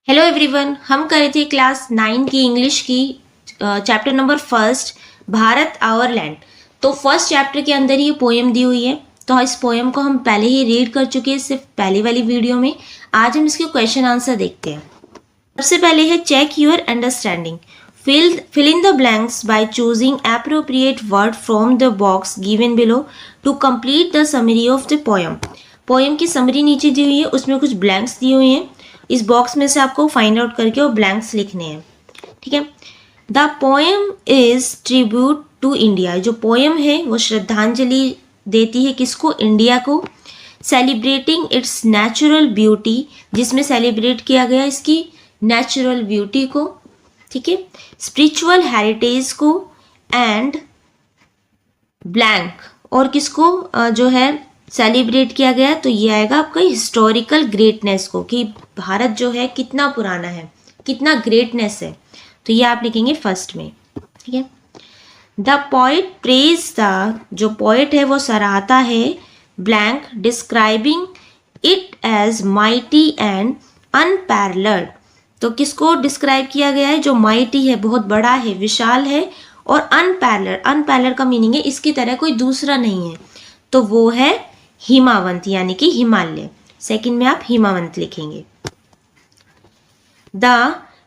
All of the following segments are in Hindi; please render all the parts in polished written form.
हेलो एवरीवन, हम कर रहे थे क्लास 9 की इंग्लिश की chapter number first Bharat our land. तो फर्स्ट चैप्टर के अंदर ही ये पोएम दी हुई है। तो इस पोएम को हम पहले ही रीड कर चुके हैं सिर्फ पहली वाली वीडियो में। आज हम इसके क्वेश्चन आंसर देखते हैं। सबसे पहले है check your understanding, fill in the blanks by choosing appropriate word from the box given below to complete the summary of the poem। Poem की समरी नीचे दी हुई है, उसमें कुछ ब्लैंक्स दिए हुए हैं। इस बॉक्स में से आपको फाइंड आउट करके वो ब्लैंक्स लिखने हैं, ठीक है। The poem is tribute to India. जो पोएम है वो श्रद्धांजलि देती है किसको? इंडिया को। सेलिब्रेटिंग इट्स नेचुरल ब्यूटी, जिसमें सेलिब्रेट किया गया इसकी नेचुरल ब्यूटी को, ठीक है। स्पिरिचुअल हेरिटेज को एंड ब्लैंक, और किसको जो है सेलिब्रेट किया गया? तो ये आएगा आपका हिस्टोरिकल ग्रेटनेस को, कि भारत जो है कितना पुराना है, कितना ग्रेटनेस है। तो ये आप लिखेंगे फर्स्ट में, ठीक है। द पोइट प्रेज द, जो पोइट है वो सराहता है blank, describing it as mighty and unparalleled. तो किसको डिस्क्राइब किया गया है? जो माइटी है, बहुत बड़ा है, विशाल है, और अनपैरेलल, अनपैरेलल का मीनिंग है इसकी तरह कोई दूसरा नहीं है। तो वो है हिमावंत, यानी कि हिमालय। सेकंड में आप हिमावंत लिखेंगे। The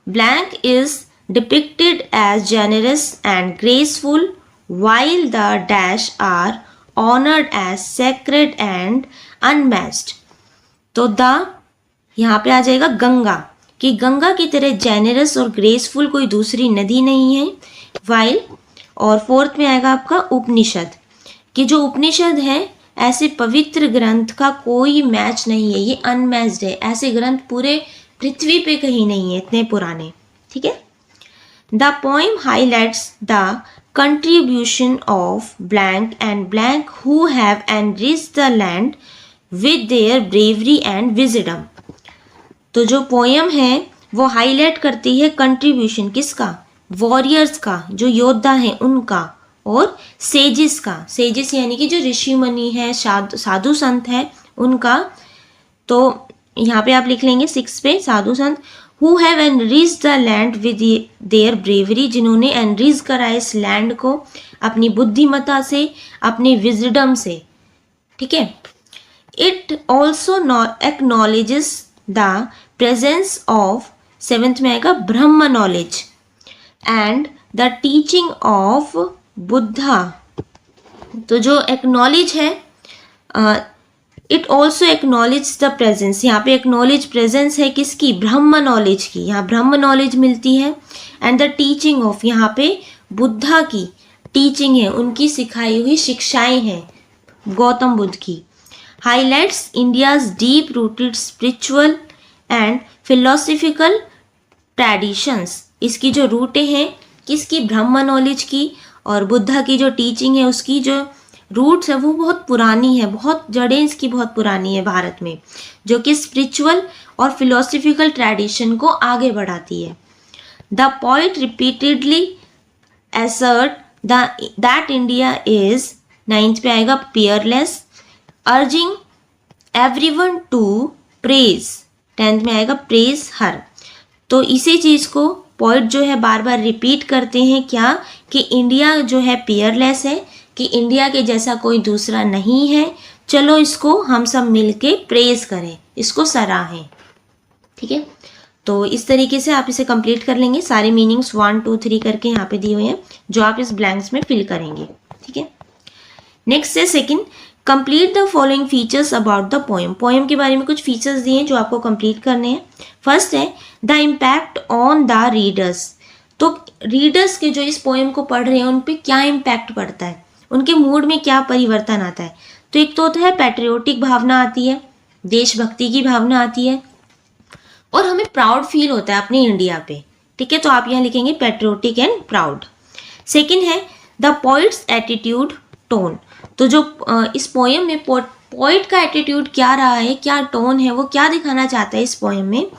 blank is depicted as generous and graceful while the dash are honored as sacred and unmatched। तो द यहाँ पे आ जाएगा गंगा, कि गंगा की तरह जेनरस और ग्रेसफुल कोई दूसरी नदी नहीं है। वाइल, और फोर्थ में आएगा आपका उपनिषद, कि जो उपनिषद है ऐसे पवित्र ग्रंथ का कोई मैच नहीं है, ये अनमैच्ड है। ऐसे ग्रंथ पूरे पृथ्वी पे कहीं नहीं है, इतने पुराने, ठीक है। The poem highlights the contribution of blank and blank who have enriched the land with their bravery and wisdom. तो जो पोएम है वो हाईलाइट करती है कंट्रीब्यूशन किसका? वॉरियर्स का, जो योद्धा हैं उनका, और सेजिस का, सेजिस यानी कि जो ऋषि मुनि है, साधु संत है उनका। तो यहाँ पे आप लिख लेंगे 6 पे, साधु संत who have enriched the land with their bravery, जिन्होंने एनरिच करा इस लैंड को अपनी बुद्धिमत्ता से, अपनी विजडम से, ठीक है। It also acknowledges the presence of, 7th में आएगा ब्रह्म knowledge and the teaching of Buddha. तो जो एक्नॉलेज है, it also acknowledge the presence, यहाँ पे एक्नॉलेज प्रेजेंस है किसकी? ब्रह्म नॉलेज की, यहाँ ब्रह्म नॉलेज मिलती है। एंड द टीचिंग ऑफ, यहाँ पे बुद्धा की टीचिंग है, उनकी सिखाई हुई शिक्षाएं हैं गौतम बुद्ध की। Highlights India's deep rooted spiritual and philosophical traditions, इसकी जो रूटें हैं किसकी? ब्रह्म नॉलेज की, और बुद्धा की जो टीचिंग है उसकी जो रूट्स है वो बहुत पुरानी है, बहुत जड़ें इसकी बहुत पुरानी है भारत में, जो कि स्पिरिचुअल और फिलोसफिकल ट्रेडिशन को आगे बढ़ाती है। The poet repeatedly assert that India is, 9th पे आएगा peerless, urging everyone to praise, 10th में आएगा प्रेज हर। तो इसी चीज़ को पोइट जो है बार बार रिपीट करते हैं, क्या? कि इंडिया जो है पियरलेस है, कि इंडिया के जैसा कोई दूसरा नहीं है। चलो इसको हम सब मिलके प्रेज करें, इसको सराहें, ठीक है। तो इस तरीके से आप इसे कंप्लीट कर लेंगे। सारे मीनिंग्स 1 2 3 करके यहाँ पे दिए हुए हैं, जो आप इस ब्लैंक्स में फिल करेंगे, ठीक है। नेक्स्ट है second, complete the following features about the poem. Poem के बारे में कुछ फीचर्स दिए हैं जो आपको कंप्लीट करने हैं। फर्स्ट है the impact on the readers. तो रीडर्स के जो इस पोएम को पढ़ रहे हैं उन पे क्या इम्पैक्ट पड़ता है, उनके मूड में क्या परिवर्तन आता है। तो एक तो होता है पैट्रियोटिक भावना आती है, देशभक्ति की भावना आती है, और हमें प्राउड फील होता है अपने इंडिया पे, ठीक है। तो आप यहाँ लिखेंगे पैट्रियोटिक एंड प्राउड। सेकेंड है द पोइट्स एटीट्यूड टोन। तो जो इस पोएम में पोइट का एटीट्यूड क्या रहा है, क्या टोन है, वो क्या दिखाना चाहता है इस पोएम में?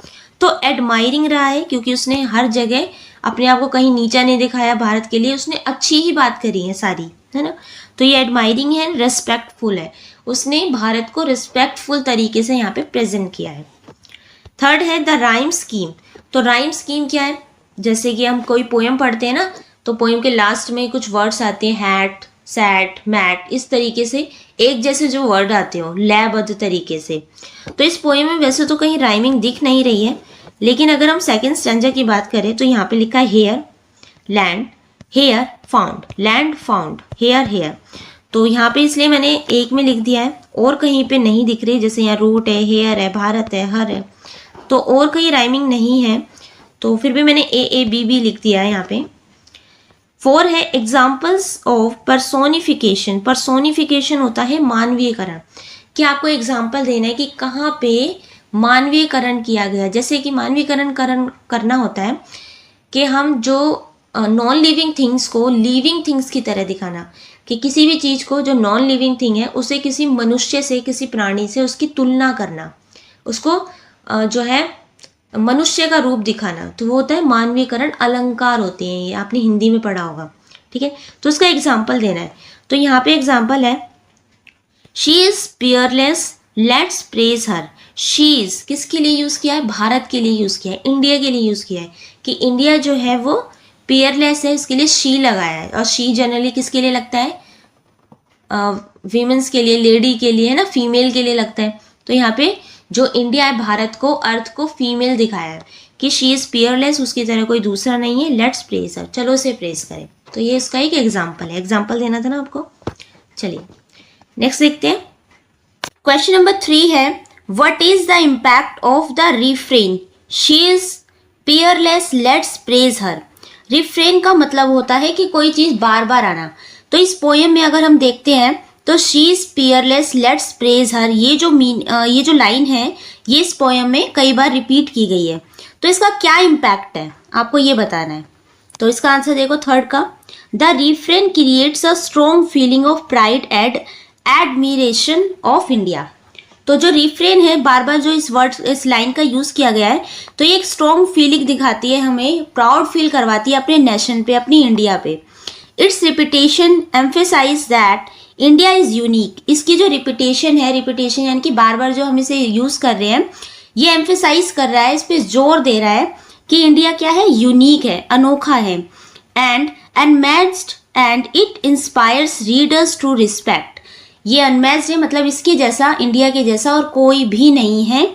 तो एडमायरिंग रहा है, क्योंकि उसने हर जगह अपने आप को कहीं नीचा नहीं दिखाया भारत के लिए, उसने अच्छी ही बात करी है सारी, है ना। तो ये एडमायरिंग है, रेस्पेक्टफुल है, उसने भारत को रिस्पेक्टफुल तरीके से यहाँ पे प्रेजेंट किया है। थर्ड है द राइम स्कीम। तो राइम स्कीम क्या है, जैसे कि हम कोई पोएम पढ़ते हैं ना, तो पोएम के लास्ट में कुछ वर्ड्स आते हैं, हैट, सैट, मैट, इस तरीके से एक जैसे जो वर्ड आते हो लयबद्ध तरीके से। तो इस पोएम में वैसे तो कहीं राइमिंग दिख नहीं रही है, लेकिन अगर हम सेकंड स्टैंजा की बात करें तो यहाँ पे लिखा है here land, here found, land found, here here. तो यहाँ पे इसलिए मैंने एक में लिख दिया है, और कहीं पे नहीं दिख रही, जैसे यहाँ रूट है, हेयर है, भारत है, हर है, तो और कहीं राइमिंग नहीं है, तो फिर भी मैंने ए बी बी लिख दिया है यहाँ पे। 4 है एग्जाम्पल्स ऑफ पर्सोनिफिकेशन। पर्सोनिफिकेशन होता है मानवीयकरण, कि आपको एग्जाम्पल देना है कि कहाँ पे मानवीयकरण किया गया। जैसे कि मानवीयकरण करना होता है कि हम जो नॉन लिविंग थिंग्स को लिविंग थिंग्स की तरह दिखाना, कि किसी भी चीज़ को जो नॉन लिविंग थिंग है उसे किसी मनुष्य से, किसी प्राणी से उसकी तुलना करना, उसको जो है मनुष्य का रूप दिखाना, तो वो होता है मानवीयकरण। अलंकार होते हैं ये, आपने हिंदी में पढ़ा होगा, ठीक है। तो उसका एग्जाम्पल देना है, तो यहाँ पे एग्जाम्पल है she is peerless, let's praise her. She is किसके लिए यूज़ किया है, भारत के लिए यूज़ किया है, इंडिया के लिए यूज़ किया है, कि इंडिया जो है वो पियरलेस है, इसके लिए शी लगाया है। और शी जनरली किसके लिए लगता है, वीमेंस के लिए, लेडी के लिए है ना, फीमेल के लिए लगता है। तो यहाँ पे जो इंडिया है, भारत को, अर्थ को फीमेल दिखाया है कि शी इज़ पियरलेस, उसकी तरह कोई दूसरा नहीं है, लेट्स प्रेज हर, चलो उसे प्रेज करें। तो ये इसका एक एग्जाम्पल है, एग्जाम्पल देना था ना आपको। चलिए नेक्स्ट देखते हैं। क्वेश्चन नंबर 3 है what is the impact of the refrain she is peerless, let's praise her. Refrain का मतलब होता है कि कोई चीज़ बार बार आना। तो इस पोएम में अगर हम देखते हैं तो she is peerless, let's praise her, ये जो लाइन है ये इस पोएम में कई बार रिपीट की गई है। तो इसका क्या इम्पैक्ट है आपको ये बताना है। तो इसका आंसर देखो थर्ड का, the refrain creates a strong feeling of pride and admiration of India. तो जो रिफ्रेन है, बार बार जो इस लाइन का यूज़ किया गया है, तो ये एक स्ट्रॉन्ग फीलिंग दिखाती है, हमें प्राउड फील करवाती है अपने नेशन पे, अपनी इंडिया पे। Its repetition emphasise that India is unique. इसकी जो रिपीटेशन है, रिपीटेशन यानी कि बार बार जो हम इसे यूज़ कर रहे हैं, ये एम्फेसाइज कर रहा है, इस पर जोर दे रहा है कि इंडिया क्या है, यूनिक है, अनोखा है, and unmatched and it inspires readers to respect. ये अनमैच्ड है, मतलब इसके जैसा, इंडिया के जैसा और कोई भी नहीं है।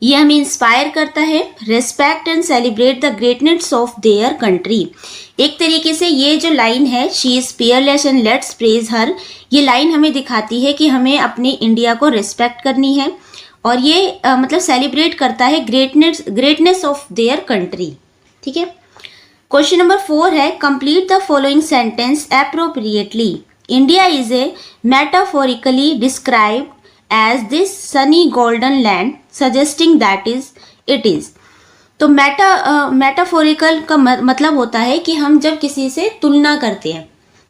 ये हमें इंस्पायर करता है, respect and celebrate the greatness of their country. एक तरीके से ये जो लाइन है she is peerless and let's praise her, ये लाइन हमें दिखाती है कि हमें अपनी इंडिया को रिस्पेक्ट करनी है, और ये मतलब सेलिब्रेट करता है ग्रेटनेस ऑफ देयर कंट्री, ठीक है। क्वेश्चन नंबर 4 है complete the following sentence appropriately. India is a metaphorically described as this sunny golden land suggesting that is it is। तो मेटाफोरिकल का मतलब होता है कि हम जब किसी से तुलना करते हैं,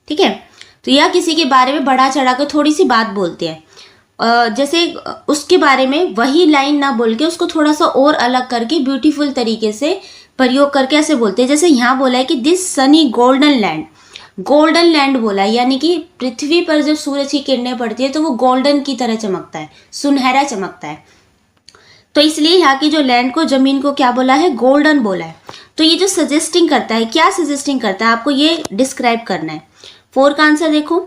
ठीक है, तो या किसी के बारे में बढ़ा चढ़ा कर थोड़ी सी बात बोलते हैं, जैसे उसके बारे में वही लाइन ना बोल के उसको थोड़ा सा और अलग करके ब्यूटीफुल तरीके से प्रयोग करके ऐसे बोलते हैं। जैसे यहाँ बोला है कि this sunny golden land, golden land बोला, यानी कि पृथ्वी पर जब सूरज की किरणें पड़ती है तो वो गोल्डन की तरह चमकता है, सुनहरा चमकता है। तो इसलिए यहाँ की जो लैंड को, जमीन को क्या बोला है, गोल्डन बोला है। तो ये जो सजेस्टिंग करता है, क्या सजेस्टिंग करता है, आपको ये डिस्क्राइब करना है। 4 का आंसर देखो,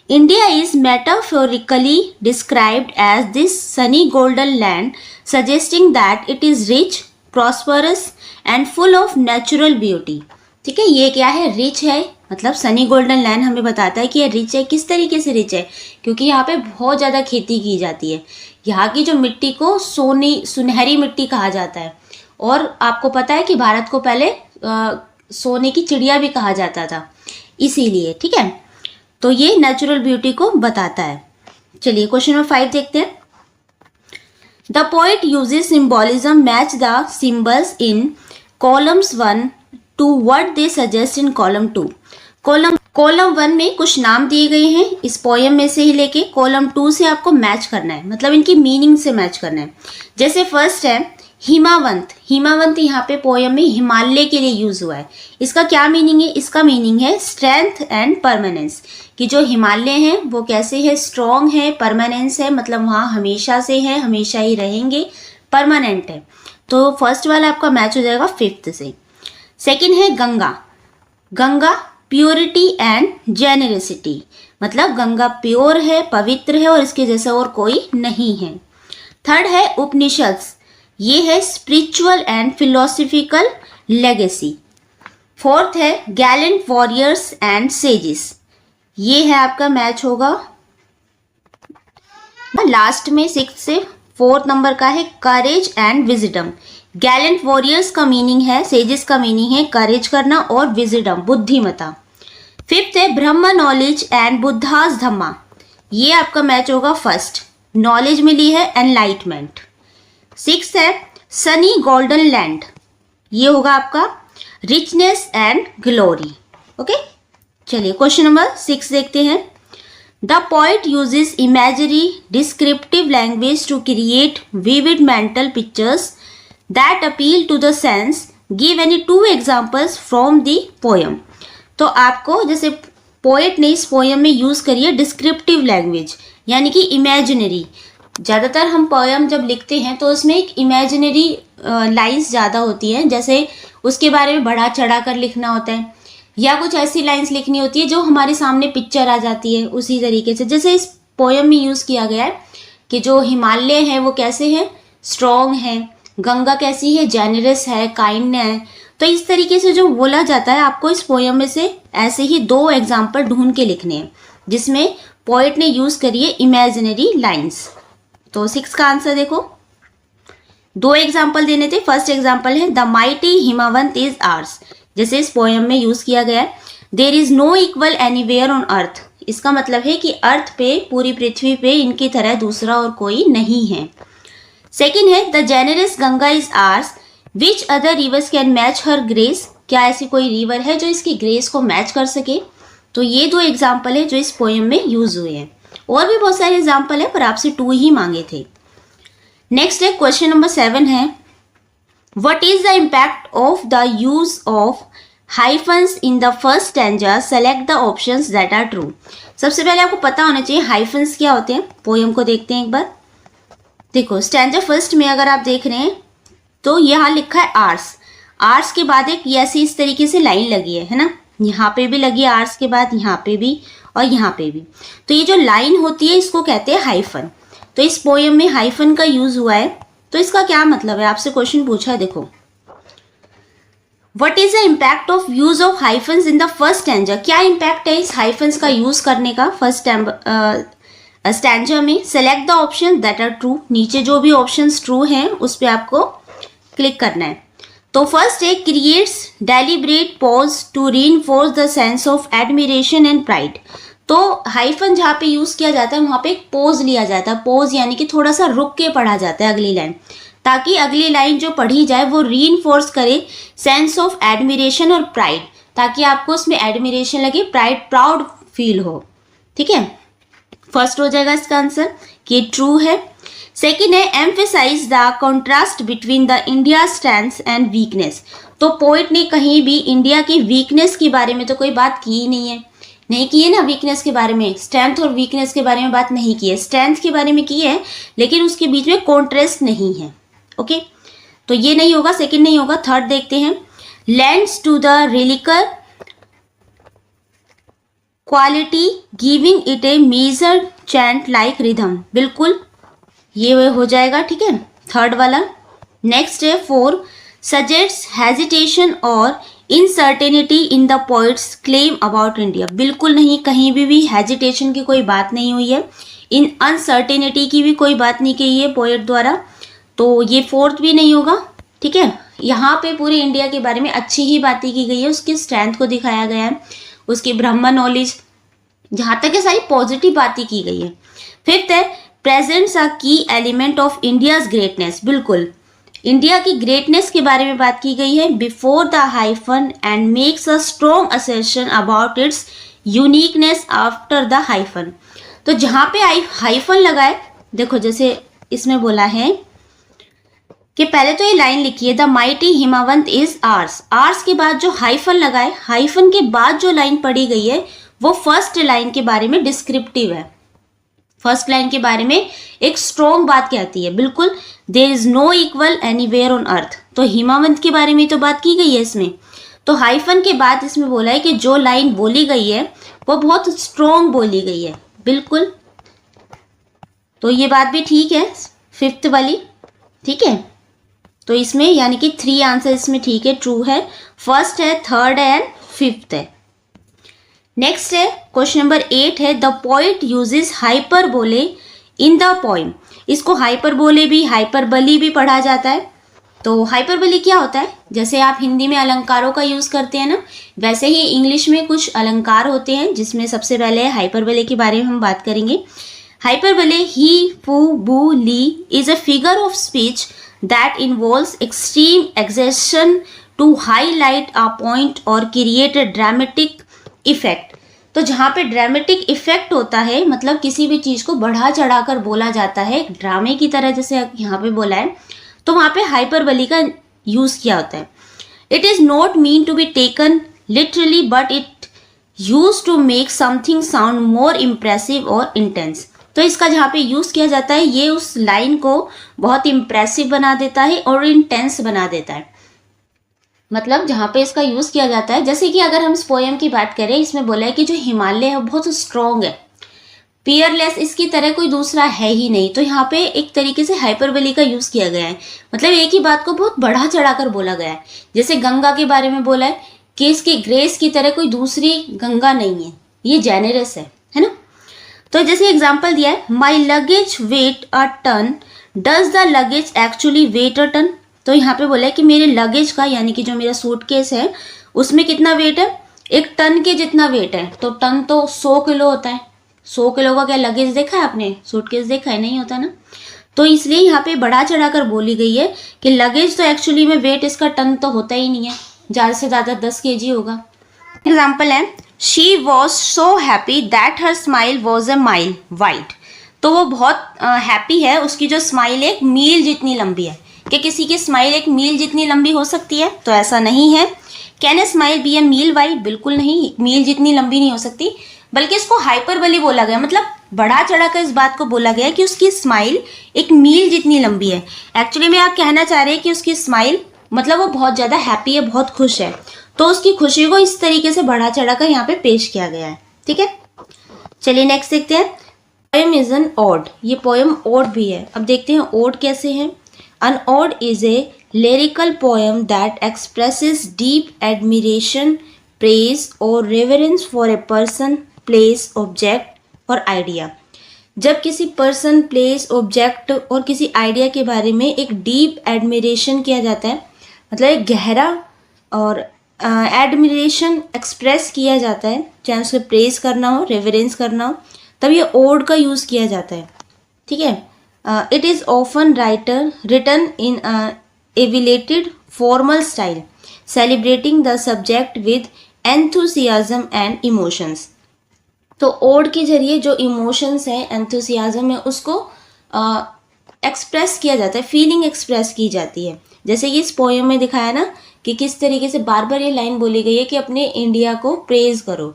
India is metaphorically described as this sunny golden land suggesting that it is rich, prosperous and full of natural beauty. ठीक है, ये क्या है, रिच है, मतलब सनी गोल्डन लैंड हमें बताता है कि ये रिच है। किस तरीके से रिच है, क्योंकि यहाँ पे बहुत ज़्यादा खेती की जाती है। यहाँ की जो मिट्टी को सुनहरी मिट्टी कहा जाता है, और आपको पता है कि भारत को पहले सोने की चिड़िया भी कहा जाता था, इसीलिए, ठीक है। तो ये नेचुरल ब्यूटी को बताता है। चलिए क्वेश्चन नंबर 5 देखते हैं। The poet uses symbolism match the symbols in columns 1 to what they suggest in column 2। Column 1 में कुछ नाम दिए गए हैं इस पोएम में से ही लेके कॉलम 2 से आपको मैच करना है, मतलब इनकी मीनिंग से मैच करना है। जैसे फर्स्ट है हिमावंत। हिमावंत यहाँ पे पोएम में हिमालय के लिए यूज हुआ है। इसका क्या मीनिंग है, इसका मीनिंग है स्ट्रेंथ एंड परमानेंस, कि जो हिमालय हैं वो कैसे है, स्ट्रॉन्ग है, परमानेंस है, मतलब वहाँ हमेशा से है, हमेशा ही रहेंगे, परमानेंट है। तो फर्स्ट वाला आपका मैच हो जाएगा फिफ्थ से। सेकंड है Ganga. Ganga purity and generosity, मतलब गंगा प्योर है, पवित्र है और इसके जैसा और कोई नहीं है। थर्ड है उपनिषद्स, ये है spiritual and philosophical legacy. Fourth है गैलेंट वॉरियर्स एंड सेजेस, ये है आपका मैच होगा लास्ट में सिक्स्थ से। फोर्थ नंबर का है courage and wisdom. Gallant warriors का मीनिंग है, सेजेस का मीनिंग है करेज करना और विजडम बुद्धिमता। फिफ्थ है ब्रह्म नॉलेज एंड बुद्धास धम्मा, ये आपका मैच होगा फर्स्ट, नॉलेज मिली है एनलाइटमेंट। सिक्स्थ है सनी गोल्डन लैंड, ये होगा आपका रिचनेस एंड ग्लोरी। ओके, चलिए क्वेश्चन नंबर 6 देखते हैं। The poet uses imagery descriptive language to create vivid mental pictures that appeal to the sense, give any 2 examples from the poem. तो आपको जैसे पोएट ने इस पोयम में यूज़ करी है डिस्क्रिप्टिव लैंग्वेज, यानी कि इमेजिनरी। ज़्यादातर हम पोयम जब लिखते हैं तो उसमें एक इमेजिनरी लाइंस ज़्यादा होती हैं, जैसे उसके बारे में बढ़ा चढ़ा कर लिखना होता है, या कुछ ऐसी लाइंस लिखनी होती है जो हमारे सामने पिक्चर आ जाती है। उसी तरीके से जैसे इस पोयम में यूज़ किया गया है कि जो हिमालय हैं वो कैसे हैं, स्ट्रॉन्ग हैं, गंगा कैसी है, जेनरस है, काइंड है। तो इस तरीके से जो बोला जाता है, आपको इस पोयम में से ऐसे ही 2 एग्जाम्पल ढूंढ के लिखने हैं जिसमें पोएट ने यूज़ करी है इमेजिनरी लाइंस। तो 6 का आंसर देखो, 2 एग्जाम्पल देने थे। फर्स्ट एग्जाम्पल है the mighty Himavant is ours, जैसे इस पोयम में यूज़ किया गया है। There is no equal anywhere on earth, इसका मतलब है कि अर्थ पे, पूरी पृथ्वी पे इनकी तरह दूसरा और कोई नहीं है। सेकेंड है the generous Ganga is hours, which other rivers can match her grace, क्या ऐसी कोई रिवर है जो इसकी ग्रेस को मैच कर सके। तो ये 2 एग्जाम्पल है जो इस पोयम में यूज हुए हैं। और भी बहुत सारे एग्जाम्पल है पर आपसे 2 ही मांगे थे। नेक्स्ट है क्वेश्चन नंबर 7 है what is the impact of the use of hyphens in the first stanza, select the options that are true. सबसे पहले आपको पता होना चाहिए हाइफन्स क्या होते हैं। पोयम को देखते हैं एक बार। देखो स्टैंजा फर्स्ट में अगर आप देख रहे हैं तो यहाँ लिखा है आर्स, आर्स के बाद एक ऐसी इस तरीके से लाइन लगी है ना, यहाँ पे भी लगी आर्स के बाद, यहाँ पे भी और यहाँ पे भी। तो ये जो लाइन होती है इसको कहते हैं हाइफन। तो इस पोयम में हाइफन का यूज हुआ है, तो इसका क्या मतलब है, आपसे क्वेश्चन पूछा है। देखो what is the impact of use of hyphens in the first stanza, क्या इम्पैक्ट है इस हाइफन्स का यूज करने का फर्स्ट स्टैंजा में। Select the option that are true, नीचे जो भी ऑप्शंस ट्रू हैं उस पर आपको क्लिक करना है। तो फर्स्ट है creates deliberate pause to reinforce the sense of admiration and pride. तो हाइफन जहाँ पे यूज किया जाता है वहाँ पे एक पोज लिया जाता है, पोज यानी कि थोड़ा सा रुक के पढ़ा जाता है अगली लाइन, ताकि अगली लाइन जो पढ़ी जाए वो रीइंफोर्स करे सेंस ऑफ एडमिरेशन और प्राइड, ताकि आपको उसमें एडमिरेशन लगे, प्राइड प्राउड फील हो। ठीक है, फर्स्ट हो जाएगा इसका आंसर कि ट्रू है। सेकेंड है emphasize the contrast between the India strength and weakness. तो पोइट ने कहीं भी इंडिया की वीकनेस के बारे में तो कोई बात की ही नहीं है, नहीं की है ना वीकनेस के बारे में, स्ट्रेंथ और वीकनेस के बारे में बात नहीं की है। स्ट्रेंथ के बारे में की है लेकिन उसके बीच में कॉन्ट्रास्ट नहीं है। ओके, तो ये नहीं होगा, सेकेंड नहीं होगा। थर्ड देखते हैं lends to the lyrical quality giving it a measure chant like rhythm, बिल्कुल ये हो जाएगा। ठीक है, थर्ड वाला। नेक्स्ट है 4 सजेट्स हेजिटेशन और uncertainty in the poet's claim about India, बिल्कुल नहीं, कहीं भी हेजिटेशन की कोई बात नहीं हुई है, इन अनसर्टेनिटी की भी कोई बात नहीं कही है पोइट द्वारा, तो ये 4th भी नहीं होगा। ठीक है, यहाँ पे पूरे इंडिया के बारे में अच्छी ही बातें की गई है, उसकी स्ट्रेंथ को दिखाया गया है, उसकी ब्रह्म नॉलेज, जहाँ तक है सारी पॉजिटिव बातें की गई है। 5th है प्रेजेंट्स अ की एलिमेंट ऑफ इंडियाज ग्रेटनेस, बिल्कुल इंडिया की ग्रेटनेस के बारे में बात की गई है before the hyphen and makes a strong assertion about it's uniqueness after the hyphen. तो जहाँ पे हाइफन लगाए, देखो जैसे इसमें बोला है कि पहले तो ये लाइन लिखी है the mighty Himavant is ours, ours के बाद जो हाइफन लगाए, हाइफन के बाद जो लाइन पढ़ी गई है वो फर्स्ट लाइन के बारे में डिस्क्रिप्टिव है। फर्स्ट लाइन के बारे में एक स्ट्रॉन्ग बात कहती है, बिल्कुल there is no equal anywhere on earth. तो हिमावंत के बारे में तो बात की गई है इसमें। तो हाइफन के बाद इसमें बोला है कि जो लाइन बोली गई है वो बहुत स्ट्रॉन्ग बोली गई है, बिल्कुल। तो ये बात भी ठीक है, फिफ्थ वाली, ठीक है। तो इसमें यानी कि 3 आंसर इसमें ठीक है, ट्रू है। फर्स्ट है, थर्ड है एंड फिफ्थ है। नेक्स्ट है क्वेश्चन नंबर 8 है, the poet uses hyperbole in the poem. इसको हाइपरबोले भी, हाइपरबली भी पढ़ा जाता है। तो हाइपरबली क्या होता है? जैसे आप हिंदी में अलंकारों का यूज करते हैं ना, वैसे ही इंग्लिश में कुछ अलंकार होते हैं, जिसमें सबसे पहले हाइपरबले के बारे में हम बात करेंगे। हाइपरबले ही, फू, बू, ली is a figure of speech that involves extreme exertion to highlight a point or create a dramatic effect। तो जहाँ पे ड्रामेटिक इफेक्ट होता है, मतलब किसी भी चीज़ को बढ़ा चढ़ा कर बोला जाता है, ड्रामे की तरह, जैसे यहाँ पे बोला है, तो वहाँ पे हाइपरबली का यूज़ किया होता है। It is not mean to be taken literally but it use to make something sound more impressive और इंटेंस। तो इसका जहाँ पे यूज़ किया जाता है, ये उस लाइन को बहुत इम्प्रेसिव बना देता है और इंटेंस बना देता है। मतलब जहाँ पे इसका यूज़ किया जाता है, जैसे कि अगर हम इस पोएम की बात करें, इसमें बोला है कि जो हिमालय है वो बहुत स्ट्रॉन्ग है, पियरलेस, इसकी तरह कोई दूसरा है ही नहीं। तो यहाँ पे एक तरीके से हाइपरबली का यूज़ किया गया है, मतलब एक ही बात को बहुत बढ़ा चढ़ा कर बोला गया है। जैसे गंगा के बारे में बोला है कि इसकी ग्रेस की तरह कोई दूसरी गंगा नहीं है, ये जेनरस है ना। तो जैसे एग्जाम्पल दिया है, my luggage weight a ton, does the luggage actually weight a ton. तो यहाँ पे बोला है कि मेरे लगेज का, यानी कि जो मेरा सूटकेस है, उसमें कितना वेट है? 1 टन के जितना वेट है। तो टन तो 100 किलो होता है। 100 किलो का क्या लगेज देखा है आपने? सूटकेस देखा है? नहीं होता ना। तो इसलिए यहाँ पे बढ़ा चढ़ा कर बोली गई है कि लगेज तो एक्चुअली में वेट इसका टन तो होता ही नहीं है, ज़्यादा से ज़्यादा 10 kg होगा। एग्जाम्पल है, she was so happy that her smile was a mile wide. तो वो बहुत हैप्पी है, उसकी जो स्माइल एक मील जितनी लंबी है। कि किसी की स्माइल एक मील जितनी लंबी हो सकती है? तो ऐसा नहीं है। Can a smile be a mile wide? बिल्कुल नहीं, मील जितनी लंबी नहीं हो सकती। बल्कि इसको हाइपरबली बोला गया, मतलब बढ़ा चढ़ा कर इस बात को बोला गया कि उसकी स्माइल एक मील जितनी लंबी है। एक्चुअली में आप कहना चाह रहे हैं कि उसकी स्माइल मतलब वो बहुत ज़्यादा हैप्पी है, बहुत खुश है, तो उसकी खुशी को इस तरीके से बढ़ा चढ़ा कर यहाँ पे पेश किया गया है। ठीक है, चलिए नेक्स्ट देखते हैं। Poem is an ode. ये पोएम ओड भी है। अब देखते हैं ओड कैसे है। An ode is a lyrical poem that expresses deep admiration, praise or reverence for a person, place, object और idea। जब किसी पर्सन, प्लेस, ऑब्जेक्ट और किसी आइडिया के बारे में एक डीप एडमिरेशन किया जाता है, मतलब एक गहरा और एडमिरेशन एक्सप्रेस किया जाता है, चाहे उसे प्रेस करना हो, रेवरेंस करना हो, तब ये ओड का यूज़ किया जाता है। ठीक है, it is often written in elevated formal style celebrating the subject with enthusiasm and emotions. तो ओड के जरिए जो इमोशंस हैं, एंथुसियाज्म है, उसको एक्सप्रेस किया जाता है, फीलिंग एक्सप्रेस की जाती है। जैसे कि इस पोएम में दिखाया ना कि किस तरीके से बार बार ये लाइन बोली गई है कि अपने इंडिया को प्रेज करो,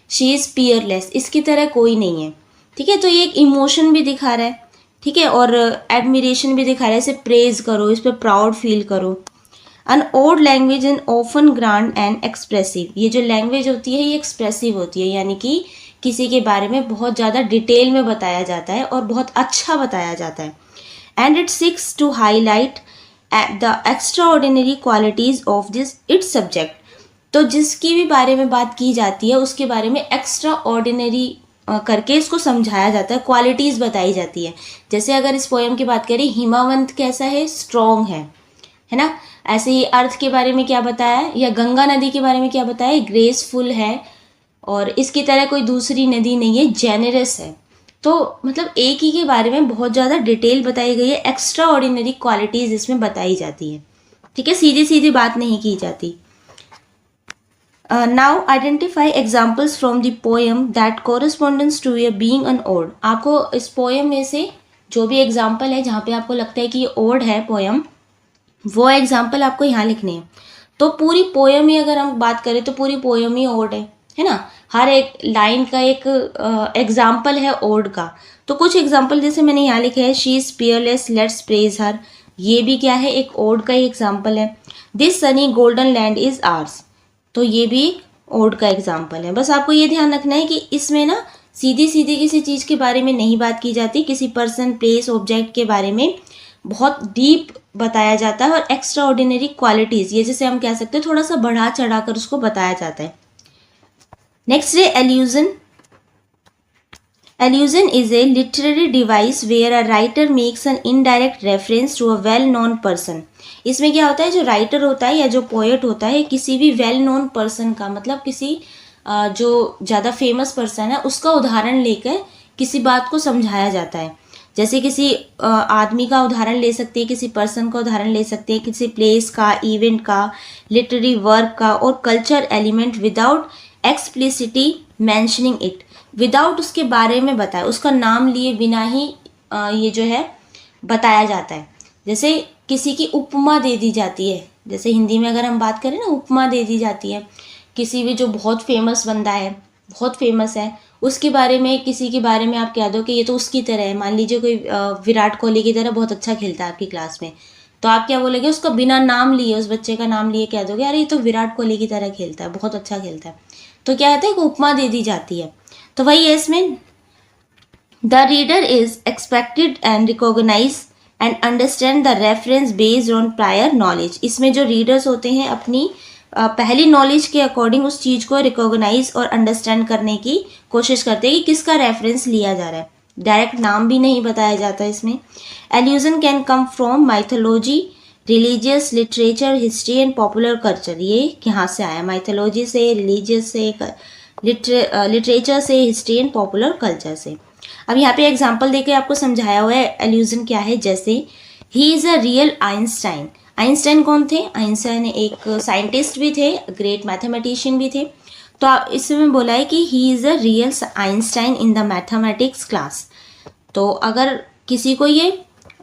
शी इज़ पियरलेस, इसकी तरह कोई नहीं है। ठीक है, तो ये एक इमोशन भी दिखा रहा है, ठीक है, और एडमिरेशन भी दिखा रहा है, इसे प्रेज करो, इस पर प्राउड फील करो। An ode language in often grand and expressive. ये जो लैंग्वेज होती है ये एक्सप्रेसिव होती है, यानी कि किसी के बारे में बहुत ज़्यादा डिटेल में बताया जाता है और बहुत अच्छा बताया जाता है। And it seeks to highlight the extraordinary qualities of this its subject. तो जिसकी भी बारे में बात की जाती है उसके बारे में एक्स्ट्रा ऑर्डिनरी करके इसको समझाया जाता है, क्वालिटीज़ बताई जाती है। जैसे अगर इस पोएम की बात करें, हिमावंत कैसा है? स्ट्रॉन्ग है ना। ऐसे ही अर्थ के बारे में क्या बताया है, या गंगा नदी के बारे में क्या बताया है? ग्रेसफुल है और इसकी तरह कोई दूसरी नदी नहीं है, जेनरस है। तो मतलब एक ही के बारे में बहुत ज़्यादा डिटेल बताई गई है, एक्स्ट्रा ऑर्डिनरी क्वालिटीज़ इसमें बताई जाती है। ठीक है, सीधी सीधी बात नहीं की जाती। Now identify examples from the poem that correspondence to a being an ode. आपको इस पोएम में से जो भी एग्जाम्पल है जहाँ पे आपको लगता है कि ये ओड है पोएम, वो एग्जाम्पल आपको यहाँ लिखने हैं। तो पूरी पोएम ही अगर हम बात करें तो पूरी पोएम ही ओड है। है ना। हर एक लाइन का एक एग्जाम्पल है ओड का। तो कुछ एग्जाम्पल जैसे मैंने यहाँ लिखे है, she is peerless let's praise her, ये भी क्या है, एक ओड का ही एग्जाम्पल है। This sunny golden land is ours, तो ये भी एक ओड का एग्जाम्पल है। बस आपको ये ध्यान रखना है कि इसमें ना सीधी सीधी किसी चीज़ के बारे में नहीं बात की जाती, किसी पर्सन प्लेस ऑब्जेक्ट के बारे में बहुत डीप बताया जाता है, और एक्स्ट्रा ऑर्डिनरी क्वालिटीज़, ये जैसे हम कह सकते हैं थोड़ा सा बढ़ा चढ़ा कर उसको बताया जाता है। नेक्स्ट है एल्यूजन। Allusion is a literary device where a writer makes an indirect reference to a well-known person. इसमें क्या होता है, जो राइटर होता है या जो पोएट होता है, किसी भी वेल नोन पर्सन का, मतलब किसी जो ज़्यादा फेमस पर्सन है उसका उदाहरण लेकर किसी बात को समझाया जाता है। जैसे किसी आदमी का उदाहरण ले सकते हैं, किसी पर्सन का उदाहरण ले सकते हैं, किसी प्लेस का, इवेंट का, लिटरेरी वर्क का, और culture element without explicitly mentioning it, without उसके बारे में बताया, उसका नाम लिए बिना ही ये जो है बताया जाता है। जैसे किसी की उपमा दे दी जाती है, जैसे हिंदी में अगर हम बात करें ना, उपमा दे दी जाती है किसी भी जो बहुत फेमस बंदा है, बहुत फेमस है, उसके बारे में, किसी के बारे में आप कह दो कि ये तो उसकी तरह है। मान लीजिए कोई विराट कोहली की तरह बहुत अच्छा खेलता है आपकी क्लास में, तो आप क्या बोलोगे, उसका बिना नाम लिए, उस बच्चे का नाम लिए कह दोगे अरे ये तो विराट कोहली की तरह खेलता है, बहुत अच्छा खेलता है। तो क्या कहते हैं, एक उपमा दे दी जाती है। तो वही है इसमें, the reader is expected and recognize and understand the reference based on prior knowledge. इसमें जो रीडर्स होते हैं अपनी पहली नॉलेज के अकॉर्डिंग उस चीज़ को रिकॉग्नाइज और अंडरस्टैंड करने की कोशिश करते हैं कि किसका रेफरेंस लिया जा रहा है। डायरेक्ट नाम भी नहीं बताया जाता इसमें। Allusion can come from mythology, religious, literature, history and popular culture. ये यहाँ से आया, माइथोलॉजी से, रिलीजियस से, लिटरेचर से, हिस्ट्री एंड पॉपुलर कल्चर से। अब यहाँ पे एग्जांपल देके आपको समझाया हुआ है एल्यूजन क्या है। जैसे he is a real Einstein. Einstein कौन थे, आइंस्टाइन एक साइंटिस्ट भी थे, ग्रेट मैथमेटिशियन भी थे। तो इसमें बोला है कि he is a real Einstein in the mathematics class. तो अगर किसी को ये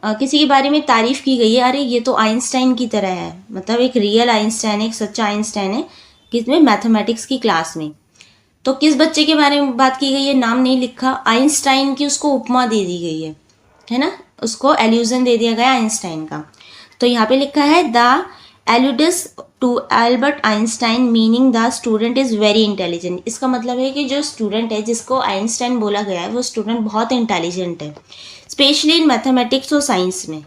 किसी के बारे में तारीफ़ की गई है, अरे ये तो आइंस्टाइन की तरह है, मतलब एक रियल आइंस्टाइन, एक सच्चा आइंस्टाइन है, किसमें, मैथमेटिक्स की क्लास में। तो किस बच्चे के बारे में बात की गई है, नाम नहीं लिखा, आइंस्टाइन की उसको उपमा दे दी गई है ना, उसको एल्यूजन दे दिया गया आइंस्टाइन का। तो यहाँ पे लिखा है the alludes to Albert Einstein meaning the student is very intelligent. इसका मतलब है कि जो स्टूडेंट है जिसको आइंस्टाइन बोला गया है वो स्टूडेंट बहुत इंटेलिजेंट है, स्पेशली इन मैथमेटिक्स और साइंस में।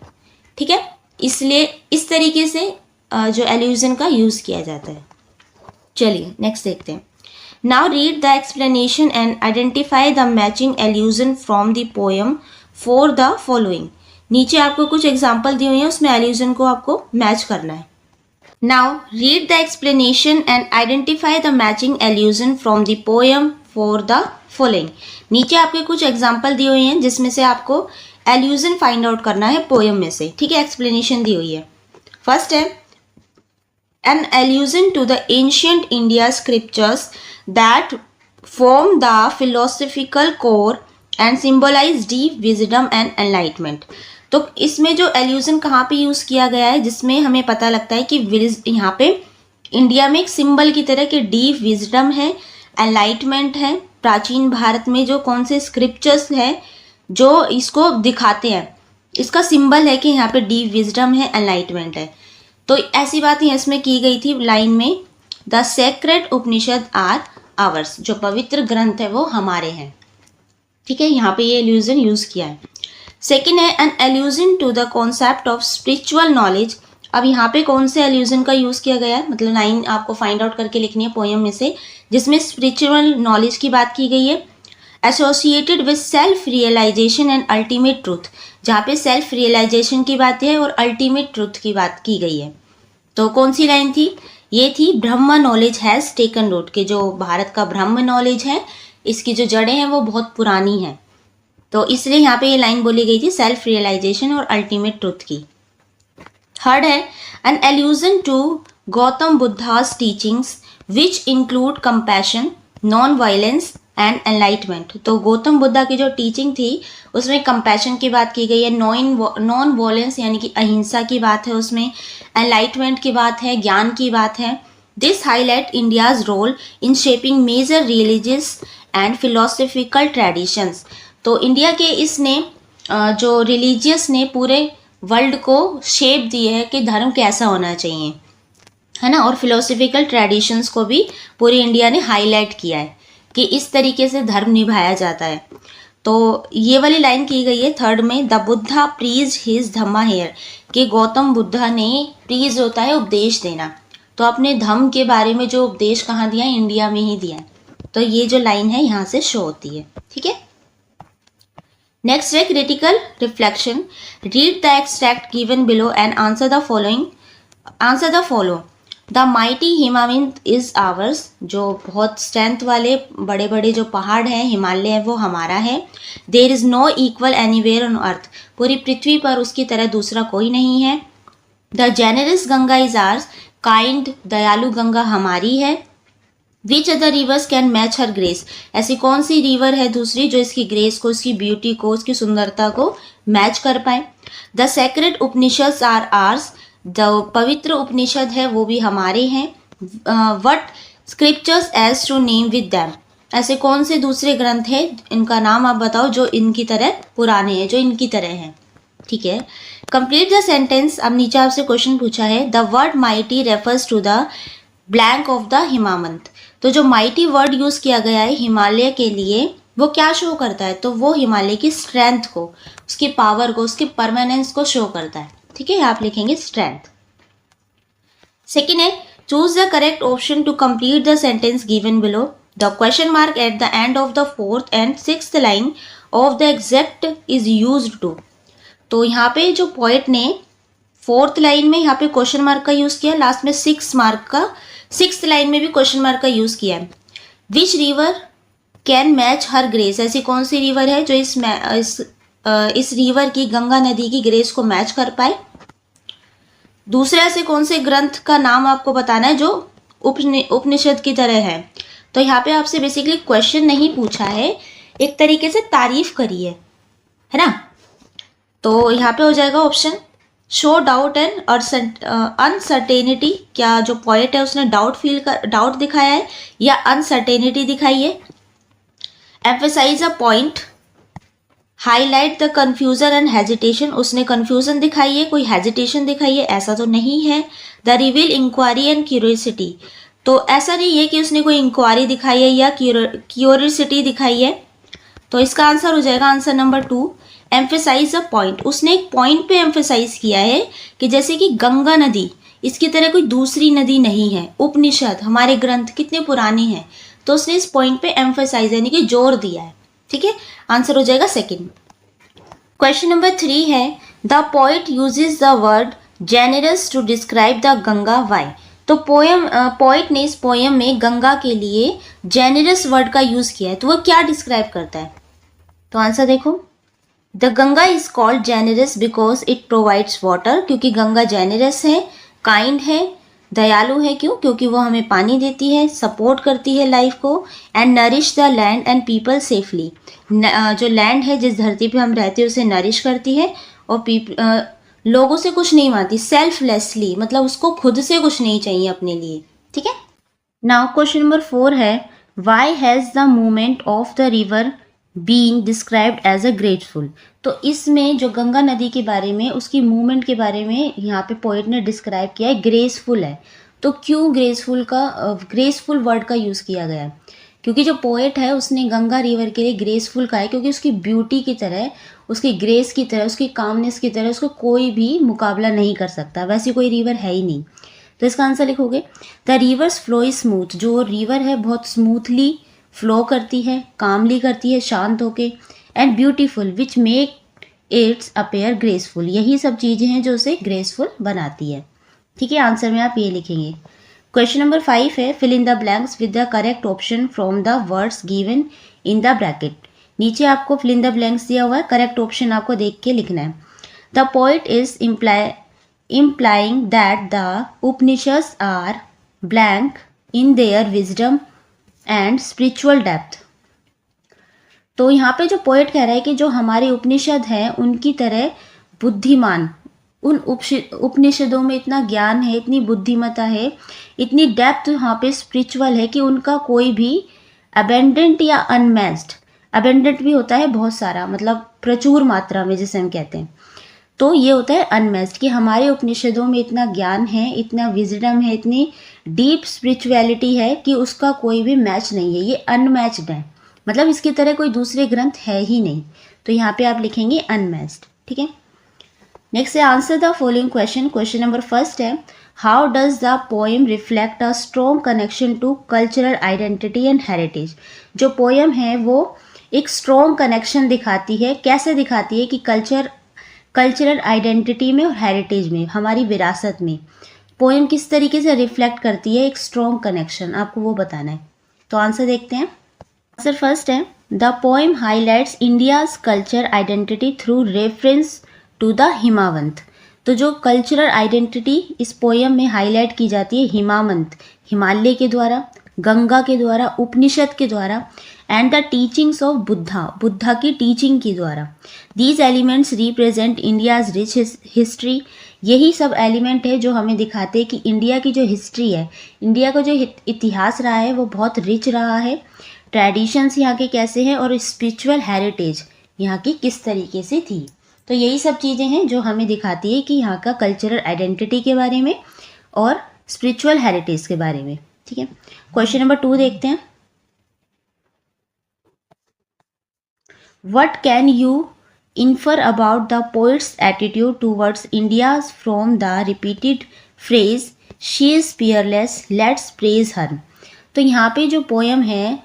ठीक है, इसलिए इस तरीके से जो एल्यूजन का यूज़ किया जाता है। चलिए नेक्स्ट देखते हैं। Now read the explanation and identify the matching allusion from the poem for the following. नीचे आपको कुछ एग्जाम्पल दिए हुए हैं, उसमें allusion को आपको मैच करना है। Now read the explanation and identify the matching allusion from the poem for the following. नीचे आपके कुछ एग्जाम्पल दिए हुए हैं जिसमें से आपको allusion फाइंड आउट करना है पोएम में से। ठीक है, एक्सप्लेनेशन दी हुई है। फर्स्ट है an allusion to the ancient India scriptures that form the philosophical core and symbolize deep wisdom and enlightenment. तो इसमें जो allusion कहाँ पे यूज़ किया गया है, जिसमें हमें पता लगता है कि यहाँ पे इंडिया में एक सिंबल की तरह के डीप विजडम है, एनलाइटमेंट है। प्राचीन भारत में जो कौन से स्क्रिप्चर्स है जो इसको दिखाते हैं, इसका सिंबल है कि यहाँ पे डीप विजडम है, एनलाइटमेंट है। तो ऐसी बात ही इसमें की गई थी लाइन में, the sacred Upanishad are ours, जो पवित्र ग्रंथ है वो हमारे हैं। ठीक है, यहाँ पे ये एल्यूजन यूज़ किया है। सेकेंड है an allusion to the concept of spiritual knowledge. अब यहाँ पे कौन से एल्यूजन का यूज़ किया गया है, मतलब लाइन आपको फाइंड आउट करके लिखनी है पोएम में से, जिसमें स्पिरिचुअल नॉलेज की बात की गई है। Associated with self realization and ultimate truth, जहाँ पे सेल्फ रियलाइजेशन की बात है और अल्टीमेट ट्रूथ की बात की गई है। तो कौन सी लाइन थी, ये थी ब्रह्म नॉलेज हैज़ टेकन रूट, के जो भारत का ब्रह्म नॉलेज है इसकी जो जड़ें हैं वो बहुत पुरानी हैं। तो इसलिए यहाँ पे ये लाइन बोली गई थी सेल्फ रियलाइजेशन और अल्टीमेट ट्रूथ की। थर्ड है an allusion to Gautam Buddha's teachings which include compassion, non violence and enlightenment. तो गौतम बुद्धा की जो टीचिंग थी उसमें कंपैशन की बात की गई है, नॉन वॉयलेंस यानी कि अहिंसा की बात है उसमें, एनलाइटमेंट की बात है, ज्ञान की बात है, this highlight India's role in shaping major religious and philosophical traditions. तो इंडिया के इसने जो रिलीजियस ने पूरे वर्ल्ड को शेप दी है कि धर्म कैसा होना चाहिए, है ना, और फिलोसफिकल ट्रेडिशंस को भी पूरी इंडिया ने हाईलाइट किया है कि इस तरीके से धर्म निभाया जाता है। तो ये वाली लाइन की गई है थर्ड में, the Buddha preach his dhamma here, कि गौतम बुद्धा ने, प्रीज होता है उपदेश देना, तो अपने धम्म के बारे में जो उपदेश कहाँ दिया है, इंडिया में ही दिया है। तो ये जो लाइन है यहाँ से शो होती है, ठीक है। नेक्स्ट है critical reflection. Read the extract given below and answer the following, answer the follow. The mighty Himavant is ours, जो बहुत स्ट्रेंथ वाले बड़े बड़े जो पहाड़ हैं, हिमालय है, वो हमारा है। There is no equal anywhere on earth, पूरी पृथ्वी पर उसकी तरह दूसरा कोई नहीं है। The generous Ganga is ours, kind दयालु गंगा हमारी है। Which other rivers can match her grace, ऐसी कौन सी रिवर है दूसरी जो इसकी ग्रेस को, इसकी ब्यूटी को, उसकी सुंदरता को मैच कर पाए। The sacred Upanishads are ours, जो पवित्र उपनिषद है वो भी हमारे हैं। What scriptures as to name with them, ऐसे कौन से दूसरे ग्रंथ हैं, इनका नाम आप बताओ जो इनकी तरह पुराने हैं, जो इनकी तरह हैं, ठीक है। Complete the sentence. अब नीचे आपसे क्वेश्चन पूछा है, the word mighty refers to the blank of the Himavant, तो जो माइटी वर्ड यूज किया गया है हिमालय के लिए वो क्या शो करता है, तो वो हिमालय की स्ट्रेंथ को, उसकी पावर को, उसकी परमानेंस को शो करता है, ठीक है। आप लिखेंगे स्ट्रेंथ। सेकेंड है, choose the correct option to complete the sentence given below. The question mark at the end of the fourth and sixth line of the exact is used to, तो यहाँ पे जो पोएट ने फोर्थ लाइन में यहाँ पे क्वेश्चन मार्क का यूज किया, लास्ट में सिक्स्थ लाइन में भी क्वेश्चन मार्क का यूज किया है। Which river can match her grace, ऐसी कौन सी रिवर है जो इस रिवर की, गंगा नदी की ग्रेस को मैच कर पाए। दूसरे ऐसे कौन से ग्रंथ का नाम आपको बताना है जो उपनिषद की तरह है। तो यहाँ पे आपसे बेसिकली क्वेश्चन नहीं पूछा है, एक तरीके से तारीफ करी है ना। तो यहाँ पे हो जाएगा option show doubt and uncertainty, क्या जो पोएट है उसने डाउट दिखाया है या अनसर्टेनिटी दिखाई है। Emphasize a point, highlight the confusion and hesitation, उसने कंफ्यूजन दिखाई है, कोई हेजिटेशन दिखाई है, ऐसा तो नहीं है। The reveal inquiry and curiosity, तो ऐसा नहीं है कि उसने कोई इंक्वायरी दिखाई है या क्यूरियोसिटी दिखाई है। तो इसका आंसर हो जाएगा answer number 2, emphasize a point, उसने एक पॉइंट पे एम्फेसाइज किया है कि जैसे कि गंगा नदी, इसकी तरह कोई दूसरी नदी नहीं है। उपनिषद, हमारे ग्रंथ कितने पुराने हैं, तो उसने इस पॉइंट पे एम्फेसाइज यानी कि जोर दिया है, ठीक है। आंसर हो जाएगा सेकंड। क्वेश्चन नंबर 3 है, the poet uses the word generous to describe the Ganga why, तो पोएट ने इस पोएम में गंगा के लिए जेनरस वर्ड का यूज किया है, तो वो क्या डिस्क्राइब करता है। तो आंसर देखो, the Ganga is called generous because it provides water, क्योंकि गंगा जेनरस है, काइंड है, दयालु है, क्यों, क्योंकि वो हमें पानी देती है, सपोर्ट करती है लाइफ को, and nourish the land and people safely, जो लैंड है जिस धरती पे हम रहते हैं उसे नरिश करती है, और लोगों से कुछ नहीं मांगती, सेल्फलेसली, मतलब उसको खुद से कुछ नहीं चाहिए अपने लिए, ठीक है। नाउ क्वेश्चन नंबर 4 है, why has the movement of the river being described as a graceful, तो इसमें जो गंगा नदी के बारे में, उसकी मूवमेंट के बारे में यहाँ पे पोएट ने डिस्क्राइब किया है, ग्रेसफुल है। तो क्यों ग्रेसफुल वर्ड का यूज़ किया गया है, क्योंकि जो पोएट है उसने गंगा रिवर के लिए ग्रेसफुल कहा है, क्योंकि उसकी ब्यूटी की तरह, उसकी ग्रेस की तरह, उसकी कामनेस की तरह उसको कोई भी मुकाबला नहीं कर सकता, वैसी कोई रिवर है ही नहीं। तो इसका आंसर लिखोगे, the reverse flow is smooth, जो रिवर है बहुत स्मूथली फ्लो करती है, कामली करती है, शांत होके, and beautiful which make it's appear graceful, यही सब चीज़ें हैं जो उसे ग्रेसफुल बनाती है, ठीक है। आंसर में आप ये लिखेंगे। क्वेश्चन नंबर 5 है, fill in the blanks with the correct option from the words given in the bracket, नीचे आपको फिल इन द ब्लैंक्स दिया हुआ है, करेक्ट ऑप्शन आपको देख के लिखना है। The poet is implying that the Upanishads are blank in their wisdom and spiritual depth, तो यहाँ पे जो पोएट कह रहा है कि जो हमारे उपनिषद हैं उनकी तरह बुद्धिमान, उन उपनिषदों में इतना ज्ञान है, इतनी बुद्धिमत्ता है, इतनी डेप्थ वहाँ पे स्पिरिचुअल है कि उनका कोई भी अबेंडेंट या अनमैच्ड, अबेंडेंट भी होता है बहुत सारा, मतलब प्रचुर मात्रा में जिसे हम कहते हैं, तो ये होता है अनमैच्ड, कि हमारे उपनिषदों में इतना ज्ञान है, इतना विजडम है, इतनी डीप स्पिरिचुअलिटी है कि उसका कोई भी मैच नहीं है, ये अनमैच्ड है, मतलब इसकी तरह कोई दूसरे ग्रंथ है ही नहीं, तो यहाँ पे आप लिखेंगे अनमैच्ड। ठीक है, नेक्स्ट है answer the following question. Question number first है, how does the poem reflect a strong connection to cultural identity and heritage. जो पोएम है वो एक स्ट्रॉन्ग कनेक्शन दिखाती है, कैसे दिखाती है कि कल्चरल आइडेंटिटी में और हेरिटेज में, हमारी विरासत में पोएम किस तरीके से रिफ्लेक्ट करती है एक स्ट्रॉन्ग कनेक्शन, आपको वो बताना है। तो आंसर देखते हैं। आंसर फर्स्ट है, the poem highlights India's culture identity through reference to the Himavant. तो जो कल्चरल आइडेंटिटी इस पोएम में हाईलाइट की जाती है हिमावंत, हिमालय के द्वारा, गंगा के द्वारा, उपनिषद के द्वारा, and the teachings of Buddha, Buddha की टीचिंग के द्वारा। These elements represent India's rich history. यही सब एलिमेंट है जो हमें दिखाते हैं कि इंडिया की जो हिस्ट्री है, इंडिया का जो इतिहास रहा है वो बहुत रिच रहा है, ट्रेडिशंस यहाँ के कैसे हैं, और स्पिरिचुअल हेरिटेज यहाँ की किस तरीके से थी। तो यही सब चीज़ें हैं जो हमें दिखाती है कि यहाँ का कल्चरल आइडेंटिटी के बारे में और स्पिरिचुअल हेरिटेज के बारे में। ठीक है, क्वेश्चन नंबर 2 देखते हैं। What can you infer about the poet's attitude towards India from the repeated phrase she is peerless, let's praise her. तो यहाँ पे जो पोएम है,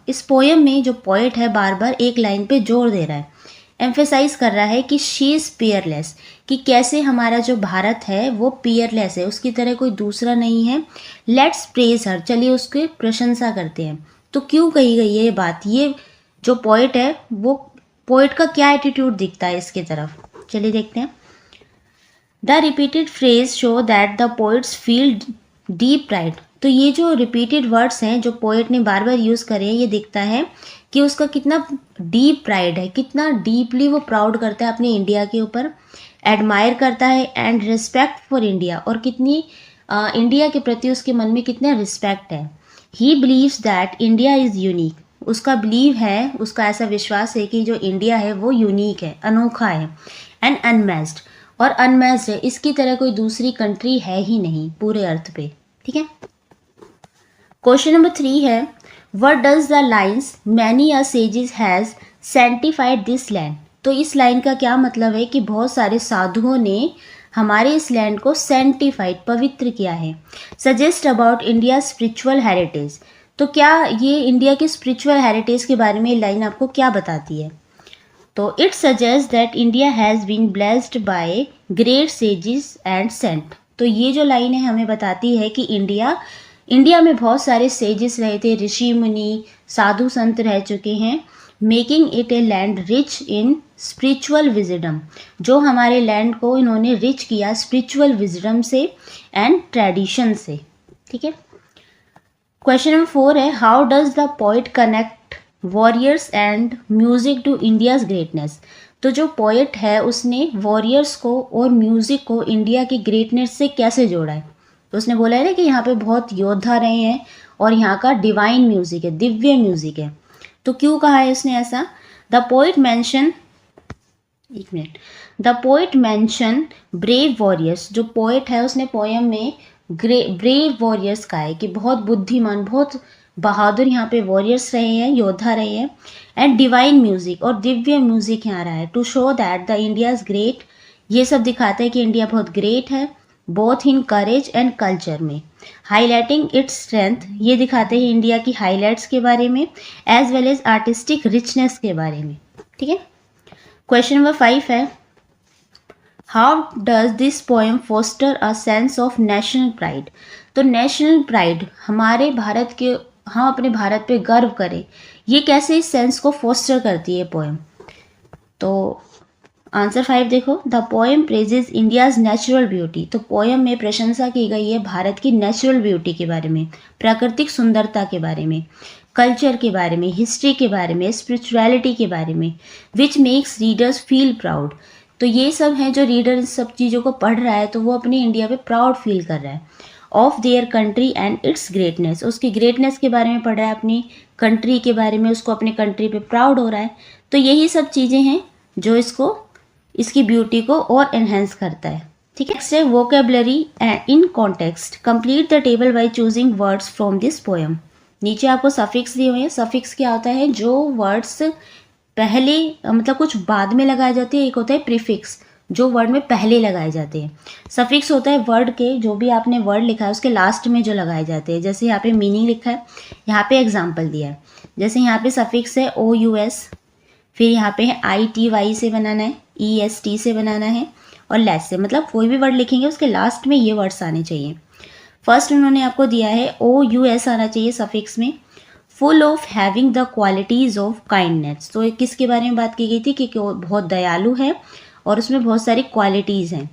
इस पोएम में जो पोएट है बार बार एक लाइन पे जोर दे रहा है, एम्फेसाइज कर रहा है कि शी इज़ पियरलेस, कि कैसे हमारा जो भारत है वो पियरलेस है, उसकी तरह कोई दूसरा नहीं है। लेट्स प्रेज हर, चलिए उसकी प्रशंसा करते हैं। तो क्यों कही गई है ये बात, ये जो पोएट है वो पोएट का क्या एटीट्यूड दिखता है इसके तरफ, चलिए देखते हैं। The repeated phrase show that the poets feel deep pride. तो ये जो रिपीटेड वर्ड्स हैं जो पोएट ने बार बार यूज़ करे हैं, ये दिखता है कि उसका कितना डीप प्राइड है, कितना डीपली वो प्राउड करता है अपने इंडिया के ऊपर, एडमायर करता है, एंड रिस्पेक्ट फॉर इंडिया, और कितनी इंडिया के प्रति उसके मन में कितना रिस्पेक्ट है। He believes that India is unique, उसका बिलीव है, उसका ऐसा विश्वास है कि जो इंडिया है वो यूनिक है, अनोखा है, एंड अनमैच्ड, और अनमैच्ड है, इसकी तरह कोई दूसरी कंट्री है ही नहीं पूरे अर्थ पे। ठीक है, क्वेश्चन नंबर 3 है, what does the lines many a sages has sanctified this land. तो इस लाइन का क्या मतलब है कि बहुत सारे साधुओं ने हमारे इस लैंड को सेंटिफाइड, पवित्र किया है। Suggest about India spiritual heritage. तो क्या ये इंडिया के स्पिरिचुअल हेरिटेज के बारे में लाइन आपको क्या बताती है। तो it suggest that India has been blessed by great sages and saint. तो ये जो लाइन है हमें बताती है कि इंडिया में बहुत सारे सेजेस रहे थे, ऋषि मुनि, साधु संत रह चुके हैं, making it a land rich in spiritual wisdom. जो हमारे लैंड को इन्होंने रिच किया स्पिरिचुअल विजडम से एंड ट्रेडिशन से। ठीक है, क्वेश्चन नंबर 4 है, how does the poet connect warriors and music to India's greatness. तो जो पोइट है उसने वॉरियर्स को और म्यूजिक को इंडिया की ग्रेटनेस से कैसे जोड़ा है। तो उसने बोला है ना कि यहाँ पे बहुत योद्धा रहे हैं और यहाँ का डिवाइन म्यूजिक है, दिव्य म्यूजिक है। तो क्यों कहा है उसने ऐसा। The poet mention brave warriors. जो पोइट है उसने पोएम में ब्रेव वॉरियर्स कहा है कि बहुत बुद्धिमान, बहुत बहादुर यहाँ पे वॉरियर्स रहे हैं, योद्धा रहे हैं, एंड डिवाइन म्यूजिक, और दिव्य म्यूजिक यहाँ रहा है। To show that the India is great, ये सब दिखाता है कि इंडिया बहुत ग्रेट है, both in courage and culture में। हाईलाइटिंग इट्स स्ट्रेंथ, ये दिखाते हैं इंडिया की हाईलाइट्स के बारे में, as well as artistic richness के बारे में। ठीक है, क्वेश्चन नंबर 5 है, how does this poem foster a sense of national pride. तो नेशनल प्राइड, हमारे भारत के, हम अपने भारत पे गर्व करें, ये कैसे इस सेंस को फोस्टर करती है पोएम। तो आंसर 5 देखो, the poem praises India's natural beauty. तो पोएम में प्रशंसा की गई है भारत की नेचुरल ब्यूटी के बारे में, प्राकृतिक सुंदरता के बारे में, कल्चर के बारे में, हिस्ट्री के बारे में, स्पिरिचुअलिटी के बारे में, which makes readers feel proud, तो ये सब है जो रीडर इन सब चीज़ों को पढ़ रहा है तो वो अपने इंडिया पे प्राउड फील कर रहा है of their country and its greatness, उसकी ग्रेटनेस के बारे में पढ़ रहा है, अपनी कंट्री के बारे में, उसको अपने कंट्री पे प्राउड हो रहा है। तो यही सब चीज़ें हैं जो इसको इसकी ब्यूटी को और एनहेंस करता है। ठीक है, नेक्स्ट है vocabulary in context, complete the table by choosing words from this poem. नीचे आपको सफिक्स दिए हुए हैं। सफिक्स क्या होता है, जो वर्ड्स पहले मतलब कुछ बाद में लगाए जाते हैं, एक होता है प्रीफिक्स जो वर्ड में पहले लगाए जाते हैं। सफिक्स होता है वर्ड के, जो भी आपने वर्ड लिखा है उसके लास्ट में जो लगाए जाते हैं। जैसे यहाँ पे मीनिंग लिखा है, यहाँ पे एग्जाम्पल दिया है। जैसे यहाँ पे सफिक्स है OUS, फिर यहाँ पे है ITY से बनाना है, EST से बनाना है और लेस से, मतलब कोई भी वर्ड लिखेंगे उसके लास्ट में ये वर्ड्स आने चाहिए। फर्स्ट उन्होंने आपको दिया है OUS आना चाहिए सफिक्स में, full of having the qualities of kindness. तो किसके बारे में बात की गई थी कि वो बहुत दयालु है और उसमें बहुत सारी क्वालिटीज़ हैं।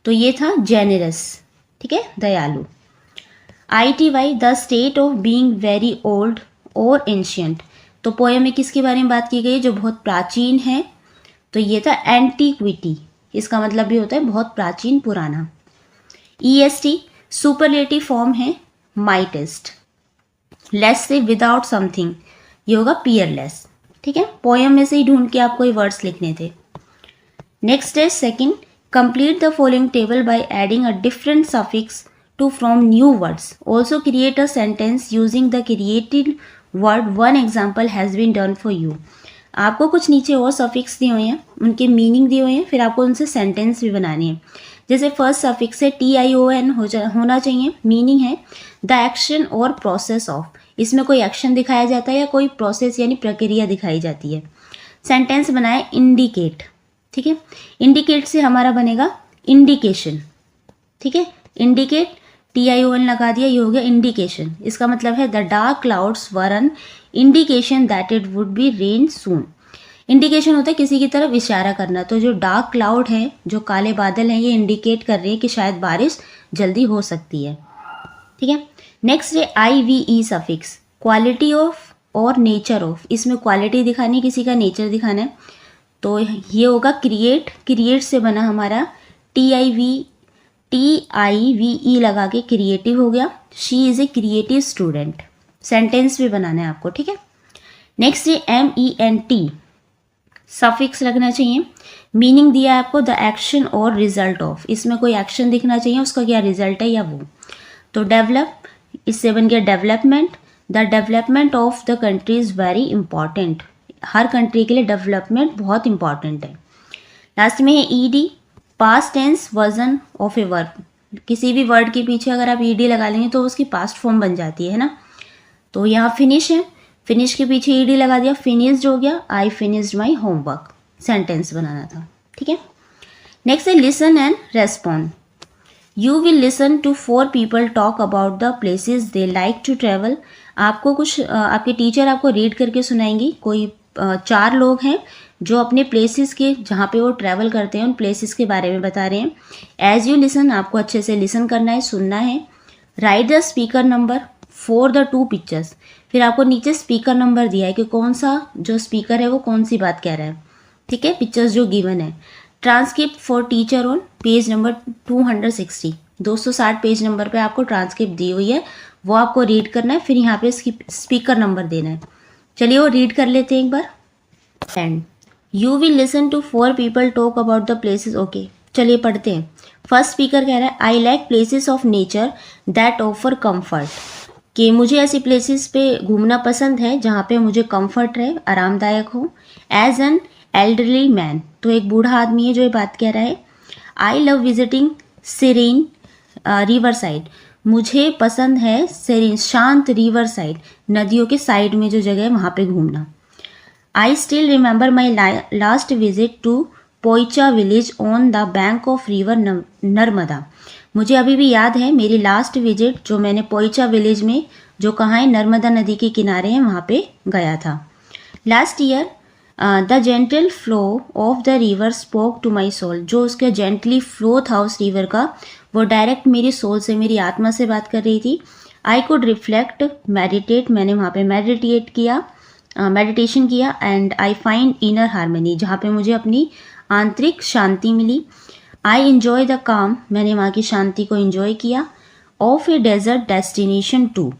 तो ये था जेनरस, ठीक है, दयालु। ITY the state of being very old और एंशियंट। तो पोएम में किसके बारे में बात की गई है, जो बहुत प्राचीन है। तो ये था एंटीक्विटी, इसका मतलब भी होता है बहुत प्राचीन, पुराना। EST सुपरलेटिव फॉर्म है माइटेस्ट। लेस से विदाउट समथिंग, ये होगा पियरलेस। ठीक है, पोएम में से ही ढूंढ के आपको ये वर्ड्स लिखने थे। नेक्स्ट है second, complete the following table by adding a different suffix to from new words, also create a sentence using the created word, one example has been done for you. आपको कुछ नीचे और सफिक्स दिए हुए हैं, उनके मीनिंग दिए हुए हैं, फिर आपको उनसे सेंटेंस भी बनाने हैं। जैसे फर्स्ट सफिक्स है TION होना चाहिए, मीनिंग है द एक्शन और प्रोसेस ऑफ, इसमें कोई एक्शन दिखाया जाता है या कोई प्रोसेस यानी प्रक्रिया दिखाई जाती है। सेंटेंस बनाए इंडिकेट, ठीक है, इंडिकेट से हमारा बनेगा इंडिकेशन। ठीक है, इंडिकेट TION लगा दिया, ये हो गया इंडिकेशन। इसका मतलब है the dark clouds were an indication that it would be rain soon. Indication होता है किसी की तरफ इशारा करना, तो जो डार्क क्लाउड है, जो काले बादल हैं, ये इंडिकेट कर रहे हैं कि शायद बारिश जल्दी हो सकती है। ठीक है, नेक्स्ट है IVE सफिक्स, क्वालिटी ऑफ और नेचर ऑफ, इसमें क्वालिटी दिखानी, किसी का नेचर दिखाना है। तो ये होगा क्रिएट, क्रिएट से बना हमारा TIVE लगा के क्रिएटिव हो गया। She is a creative student, sentence भी बनाना है आपको। ठीक है, नेक्स्ट है MENT सफिक्स लगना चाहिए। मीनिंग दिया है आपको द एक्शन और रिजल्ट ऑफ, इसमें कोई एक्शन दिखना चाहिए, उसका क्या रिजल्ट है या वो। तो डेवलप, इससे बन गया development, the development of the country is very important, her country के लिए डेवलपमेंट बहुत इंपॉर्टेंट है। लास्ट में है ED past tense version of a verb, किसी भी वर्ड के पीछे अगर आप ED लगा लेंगे तो उसकी पास्ट फॉर्म बन जाती है ना। तो यहाँ फिनिश है, फिनिश के पीछे ED लगा दिया, फिनिश्ड हो गया, I finished my homework, sentence बनाना था। ठीक है, नेक्स्ट है listen and respond. You will listen to 4 people talk about the places they like to travel. आपको कुछ आपके टीचर आपको रीड करके सुनाएंगी, कोई 4 लोग हैं जो अपने प्लेसेस के, जहाँ पे वो ट्रैवल करते हैं, उन प्लेसेस के बारे में बता रहे हैं। एज यू लिसन, आपको अच्छे से लिसन करना है, सुनना है। Right the speaker number for the 2 pictures, फिर आपको नीचे स्पीकर नंबर दिया है कि कौन सा जो स्पीकर है वो कौन सी बात कह रहा है। ठीक है, पिक्चर्स जो गिवन है। Transcript for teacher on page number 260, 260 page number पे आपको ट्रांसक्रिप्ट दी हुई है, वो आपको रीड करना है, फिर यहाँ पे स्पीकर नंबर देना है। चलिए वो रीड कर लेते हैं एक बार। And you will listen to 4 people talk about the places. Okay, चलिए पढ़ते हैं। फर्स्ट स्पीकर कह रहा है I like places of nature that offer comfort, कि मुझे ऐसी प्लेसेस पे घूमना पसंद है जहाँ पे मुझे कंफर्ट रहे, आरामदायक हो। एज एन एल्डरली मैन, तो एक बूढ़ा आदमी है जो ये बात कह रहा है। I love visiting serene river side, मुझे पसंद है सेरेन शांत रिवर साइड, नदियों के साइड में जो जगह है वहाँ पे घूमना। I still remember my last visit to Poicha village on the bank of river Narmada, मुझे अभी भी याद है मेरी लास्ट विजिट जो मैंने पोइचा विलेज में, जो कहाँ है, नर्मदा नदी के किनारे हैं, वहाँ पे गया था। Last year the gentle flow of the river spoke to my soul, जो उसका जेंटली फ्लो था उस रिवर का, वो डायरेक्ट मेरी सोल से, मेरी आत्मा से बात कर रही थी। आई कुड रिफ्लेक्ट मेडिटेट, मैंने वहाँ पे मेडिटेशन किया। And I find inner harmony, जहाँ पे मुझे अपनी आंतरिक शांति मिली। आई इन्जॉय द काम, मैंने वहाँ की शांति को इन्जॉय किया। Of a desert destination too,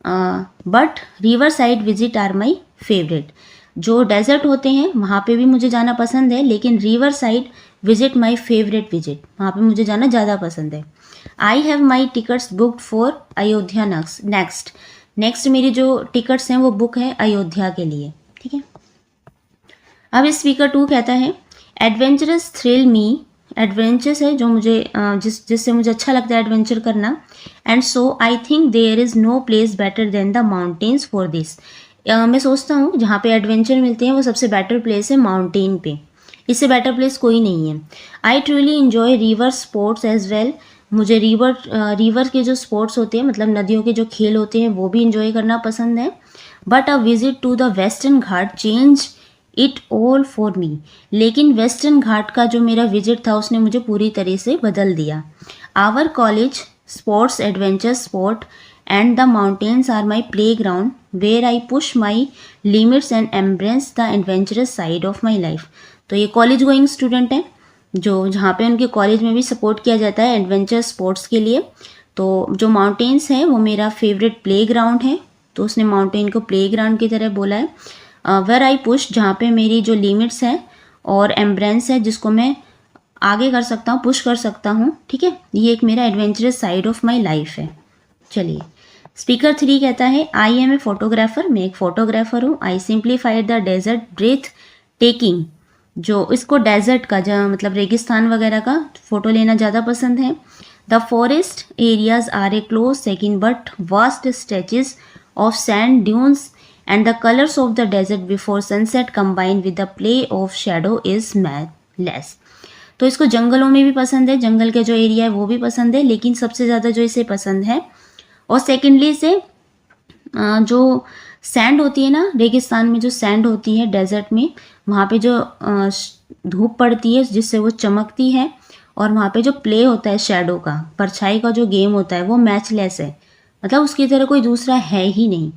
but river side visit are my favourite. जो डेजर्ट होते हैं वहाँ पे भी मुझे जाना पसंद है, लेकिन river side visit my favourite visit, वहाँ पे मुझे जाना ज़्यादा पसंद है। I have my tickets booked for Ayodhya next मेरी जो टिकट्स हैं वो बुक है अयोध्या के लिए। ठीक है, अब स्पीकर 2 कहता है एडवेंचरस थ्रिल मी, एडवेंचर्स है जो मुझे जिससे मुझे अच्छा लगता है एडवेंचर करना। And so I think there is no place better than the mountains for this. मैं सोचता हूँ जहाँ पे एडवेंचर मिलते हैं वो सबसे बेटर प्लेस है माउंटेन पे, इससे बेटर प्लेस कोई नहीं है। I truly enjoy river sports as well, मुझे रिवर के जो स्पोर्ट्स होते हैं मतलब नदियों के जो खेल होते हैं वो भी इन्जॉय करना पसंद है। But a visit to the western Ghat change it all for me, लेकिन वेस्टर्न घाट का जो मेरा विजिट था उसने मुझे पूरी तरह से बदल दिया। Our college sports adventure sport and the mountains are my playground where I push my limits and embrace the adventurous side of my life. तो ये कॉलेज गोइंग स्टूडेंट हैं जो जहाँ पे उनके कॉलेज में भी सपोर्ट किया जाता है एडवेंचर स्पोर्ट्स के लिए। तो जो माउंटेन्स हैं वो मेरा फेवरेट प्ले ग्राउंड है, तो उसने माउंटेन को प्ले ग्राउंड की तरह बोला है। वेयर आई पुश, जहाँ पे मेरी जो लिमिट्स है और एम्ब्रेंस है जिसको मैं आगे कर सकता हूँ, पुश कर सकता हूँ। ठीक है, ये एक मेरा adventurous side of my life है। चलिए, स्पीकर 3 कहता है आई एम ए फोटोग्राफर, मैं एक फोटोग्राफर हूँ। I simplified the desert breathtaking, जो इसको डेजर्ट का जहाँ मतलब रेगिस्तान वगैरह का फ़ोटो लेना ज़्यादा पसंद है। The forest areas are a close second but vast stretches of sand dunes and the colours of the desert before sunset combined with the play of shadow is matchless. तो इसको जंगलों में भी पसंद है, जंगल के जो एरिया है वो भी पसंद है, लेकिन सबसे ज़्यादा जो इसे पसंद है और सेकेंडली से जो सैंड होती है ना, रेगिस्तान में जो सैंड होती है डेजर्ट में, वहाँ पे जो धूप पड़ती है जिससे वो चमकती है, और वहाँ पे जो प्ले होता है शेडो का, परछाई का जो गेम होता है वो मैचलेस है, मतलब उसकी तरह कोई दूसरा है ही नहीं।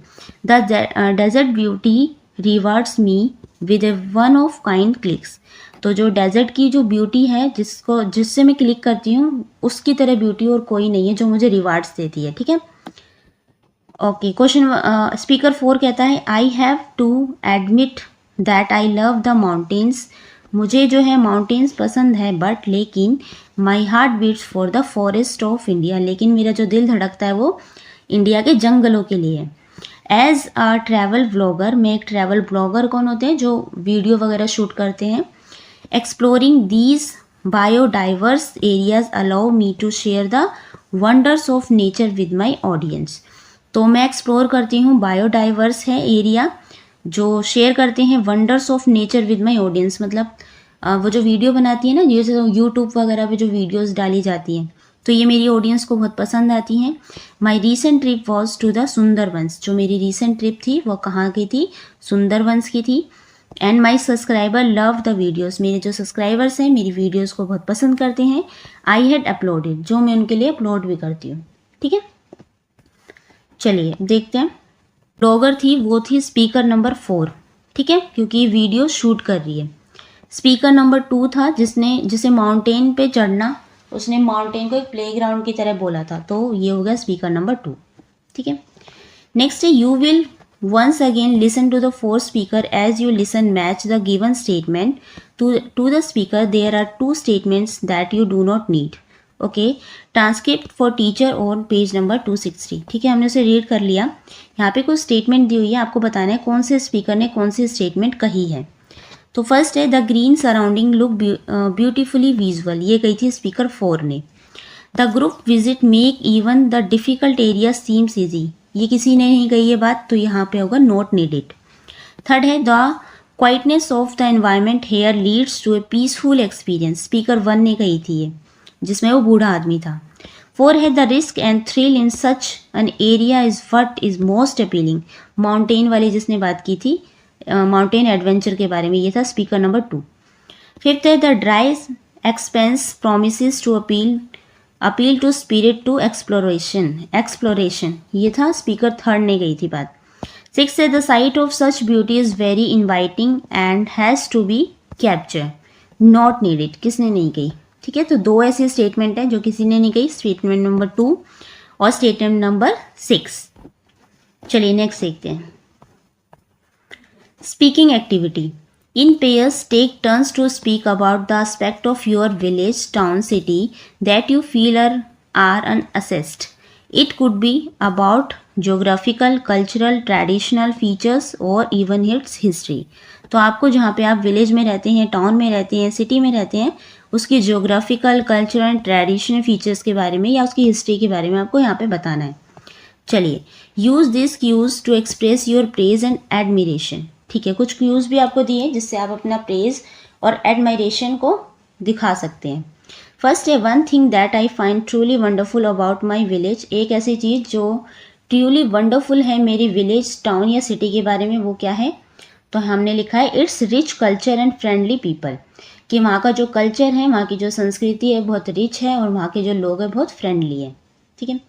The desert beauty rewards me with a one of kind clicks, तो जो डेजर्ट की जो ब्यूटी है जिससे मैं क्लिक करती हूँ उसकी तरह ब्यूटी और कोई नहीं है जो मुझे रिवार्ड्स देती है। ठीक है, ओके। क्वेश्चन स्पीकर 4 कहता है I have to admit that I love the mountains, मुझे जो है माउंटेन्स पसंद है, बट लेकिन my heart beats for the forest of India, लेकिन मेरा जो दिल धड़कता है वो इंडिया के जंगलों के लिए। एज अ ट्रैवल ब्लॉगर, मैं एक ट्रैवल ब्लॉगर, कौन होते हैं जो वीडियो वगैरह शूट करते हैं। Exploring these biodiverse areas allow me to share the wonders of nature with my audience, तो मैं एक्सप्लोर करती हूँ बायोडाइवर्स है एरिया जो शेयर करते हैं wonders of nature with my audience, मतलब वो जो वीडियो बनाती है ना, जैसे यूट्यूब वगैरह पे जो वीडियोस डाली जाती हैं, तो ये मेरी ऑडियंस को बहुत पसंद आती हैं। My recent trip was to the Sundarbans, जो मेरी रीसेंट ट्रिप थी वो कहाँ की थी, सुंदरबंस की थी। And my subscriber love the videos, मेरे जो सब्सक्राइबर्स हैं मेरी वीडियोज़ को बहुत पसंद करते हैं। आई हैड अपलोडेड, जो मैं उनके लिए अपलोड भी करती हूँ। ठीक है, चलिए देखते हैं। ब्लॉगर थी वो थी स्पीकर नंबर 4, ठीक है, क्योंकि वीडियो शूट कर रही है। स्पीकर नंबर 2 था जिसे माउंटेन पे चढ़ना, उसने माउंटेन को एक प्लेग्राउंड की तरह बोला था, तो ये हो गया स्पीकर नंबर 2। ठीक है, नेक्स्ट है you will once again listen to the 4th speaker as you listen match the given statement to the speaker. There are 2 statements that you do not need. Okay, transcript for teacher on page number 263। ठीक है, हमने उसे रीड कर लिया। यहाँ पे कुछ स्टेटमेंट दी हुई है, आपको बताना है कौन से स्पीकर ने कौन सी स्टेटमेंट कही है। तो फर्स्ट है the green surrounding look beautifully visual, ये कही थी स्पीकर 4 ने। The group visit make even the difficult area seems easy, ये किसी ने नहीं कही ये बात, तो यहाँ पे होगा नॉट नीडेड। थर्ड है the quietness of the environment here leads to a peaceful experience, speaker 1 ने कही थी ये, जिसमें वो बूढ़ा आदमी था। 4 है the risk and thrill in such an area is what is most appealing, mountain वाली जिसने बात की थी, माउंटेन एडवेंचर के बारे में, ये था स्पीकर नंबर 2। 5th है the dry expanse promises to appeal to spirit to exploration, ये था स्पीकर 3 ने कही थी बात। 6th है the sight of such beauty is very inviting and has to be capture, not needed, किसने नहीं कही, ठीक है। तो दो ऐसे स्टेटमेंट हैं जो किसी ने नहीं कही, स्टेटमेंट नंबर 2 और स्टेटमेंट नंबर 6। चलिए नेक्स्ट देखते हैं। Speaking activity. In pairs, take turns to speak about the aspect of your village, town, city that you feel are unassessed. It could be about geographical, cultural, traditional features or even its history. तो आपको जहाँ पे आप विलेज में रहते हैं, टाउन में रहते हैं, सिटी में रहते हैं, उसकी जोग्राफिकल, कल्चरल, ट्रेडिशनल फीचर्स के बारे में या उसकी हिस्ट्री के बारे में आपको यहाँ पे बताना है। चलिए, use this cues to express your praise and admiration. ठीक है, कुछ क्यूज भी आपको दिए जिससे आप अपना प्रेज और एडमायरेशन को दिखा सकते हैं। फर्स्ट है one thing that I find truly wonderful about my village. एक ऐसी चीज़ जो ट्रूली वंडरफुल है मेरी विलेज, टाउन या सिटी के बारे में, वो क्या है? तो हमने लिखा है it's rich culture and friendly people, कि वहाँ का जो कल्चर है, वहाँ की जो संस्कृति है बहुत रिच है और वहाँ के जो लोग हैं बहुत फ्रेंडली है। ठीक है।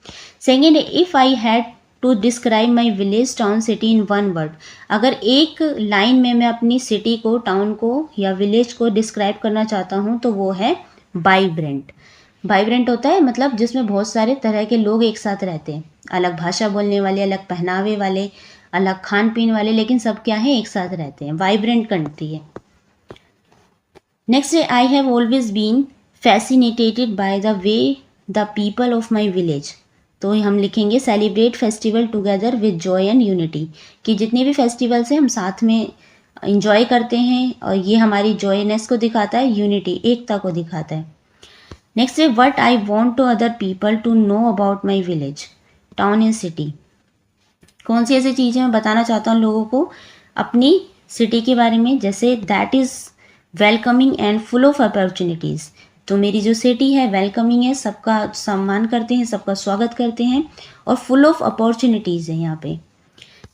सेकेंड है if I had to describe my village, town, city in one word. अगर एक लाइन में मैं अपनी सिटी को, टाउन को या विलेज को डिस्क्राइब करना चाहता हूँ तो वो है वाइब्रेंट। वाइब्रेंट होता है मतलब जिसमें बहुत सारे तरह के लोग एक साथ रहते हैं, अलग भाषा बोलने वाले, अलग पहनावे वाले, अलग खान पीन वाले, लेकिन सब क्या है, एक साथ रहते हैं। वाइब्रेंट कंट्री है। नेक्स्ट है I have always been fascinated by the way the people of my village. तो हम लिखेंगे celebrate festival together with joy and unity, कि जितने भी फेस्टिवल्स हैं हम साथ में इंजॉय करते हैं और ये हमारी जॉयनेस को दिखाता है, यूनिटी, एकता को दिखाता है। नेक्स्ट है what I want to other people to know about my village, town and city. कौन सी ऐसी चीज़ें मैं बताना चाहता हूँ लोगों को अपनी सिटी के बारे में, जैसे that is welcoming and full of opportunities. तो मेरी जो सिटी है वेलकमिंग है, सबका सम्मान करते हैं, सबका स्वागत करते हैं और फुल ऑफ अपॉर्चुनिटीज़ है यहाँ पे।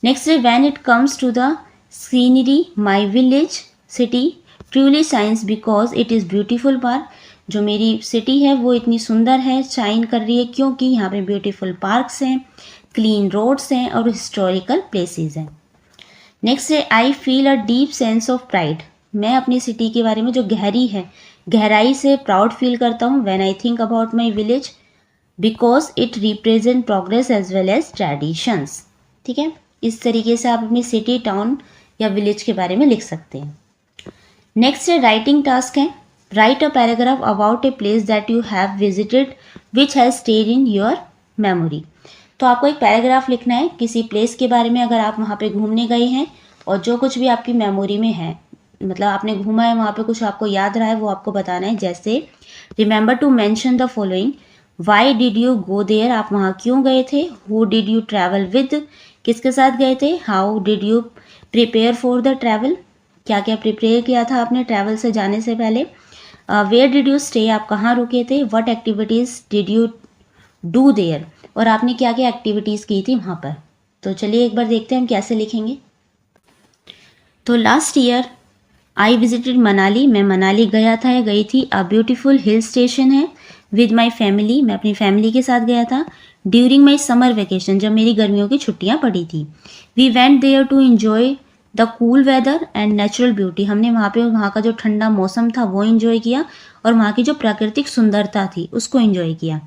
नेक्स्ट है when it comes to the scenery my village city truly shines because it is beautiful park. जो मेरी सिटी है वो इतनी सुंदर है, शाइन कर रही है क्योंकि यहाँ पे ब्यूटीफुल पार्क्स हैं, क्लीन रोड्स हैं और हिस्टोरिकल प्लेसेस हैं। नेक्स्ट है I feel a deep sense of pride. मैं अपनी सिटी के बारे में जो गहराई से प्राउड फील करता हूँ when I think about my village because it represent progress as well as traditions. ठीक है, इस तरीके से आप अपनी सिटी, टाउन या विलेज के बारे में लिख सकते हैं। नेक्स्ट है राइटिंग टास्क है right a paragraph about a place that you have visited which has stayed in your memory. तो आपको एक पैराग्राफ लिखना है किसी प्लेस के बारे में, अगर आप वहाँ पे घूमने गए हैं और जो कुछ भी आपकी मेमोरी में है, मतलब आपने घूमा है वहाँ पे, कुछ आपको याद रहा है, वो आपको बताना है। जैसे remember to mention the following, why did you go there, आप वहाँ क्यों गए थे, who did you travel with, किसके साथ गए थे, how did you prepare for the travel, क्या क्या प्रिपेयर किया था आपने ट्रैवल से जाने से पहले, वेयर डिड यू स्टे, आप कहाँ रुके थे, what activities did you do their, और आपने क्या क्या एक्टिविटीज़ की थी वहाँ पर। तो चलिए एक बार देखते हैं हम कैसे लिखेंगे। तो last year I visited Manali, मैं मनाली गया था या गई थी। अ ब्यूटीफुल हिल स्टेशन है विद माई फैमिली, मैं अपनी फैमिली के साथ गया था। ड्यूरिंग माई समर वेकेशन, जब मेरी गर्मियों की छुट्टियाँ पड़ी थी। We went there to enjoy the cool weather and natural beauty, हमने वहाँ पे वहाँ का जो ठंडा मौसम था वो इन्जॉय किया और वहाँ की जो प्राकृतिक सुंदरता थी उसको इन्जॉय किया।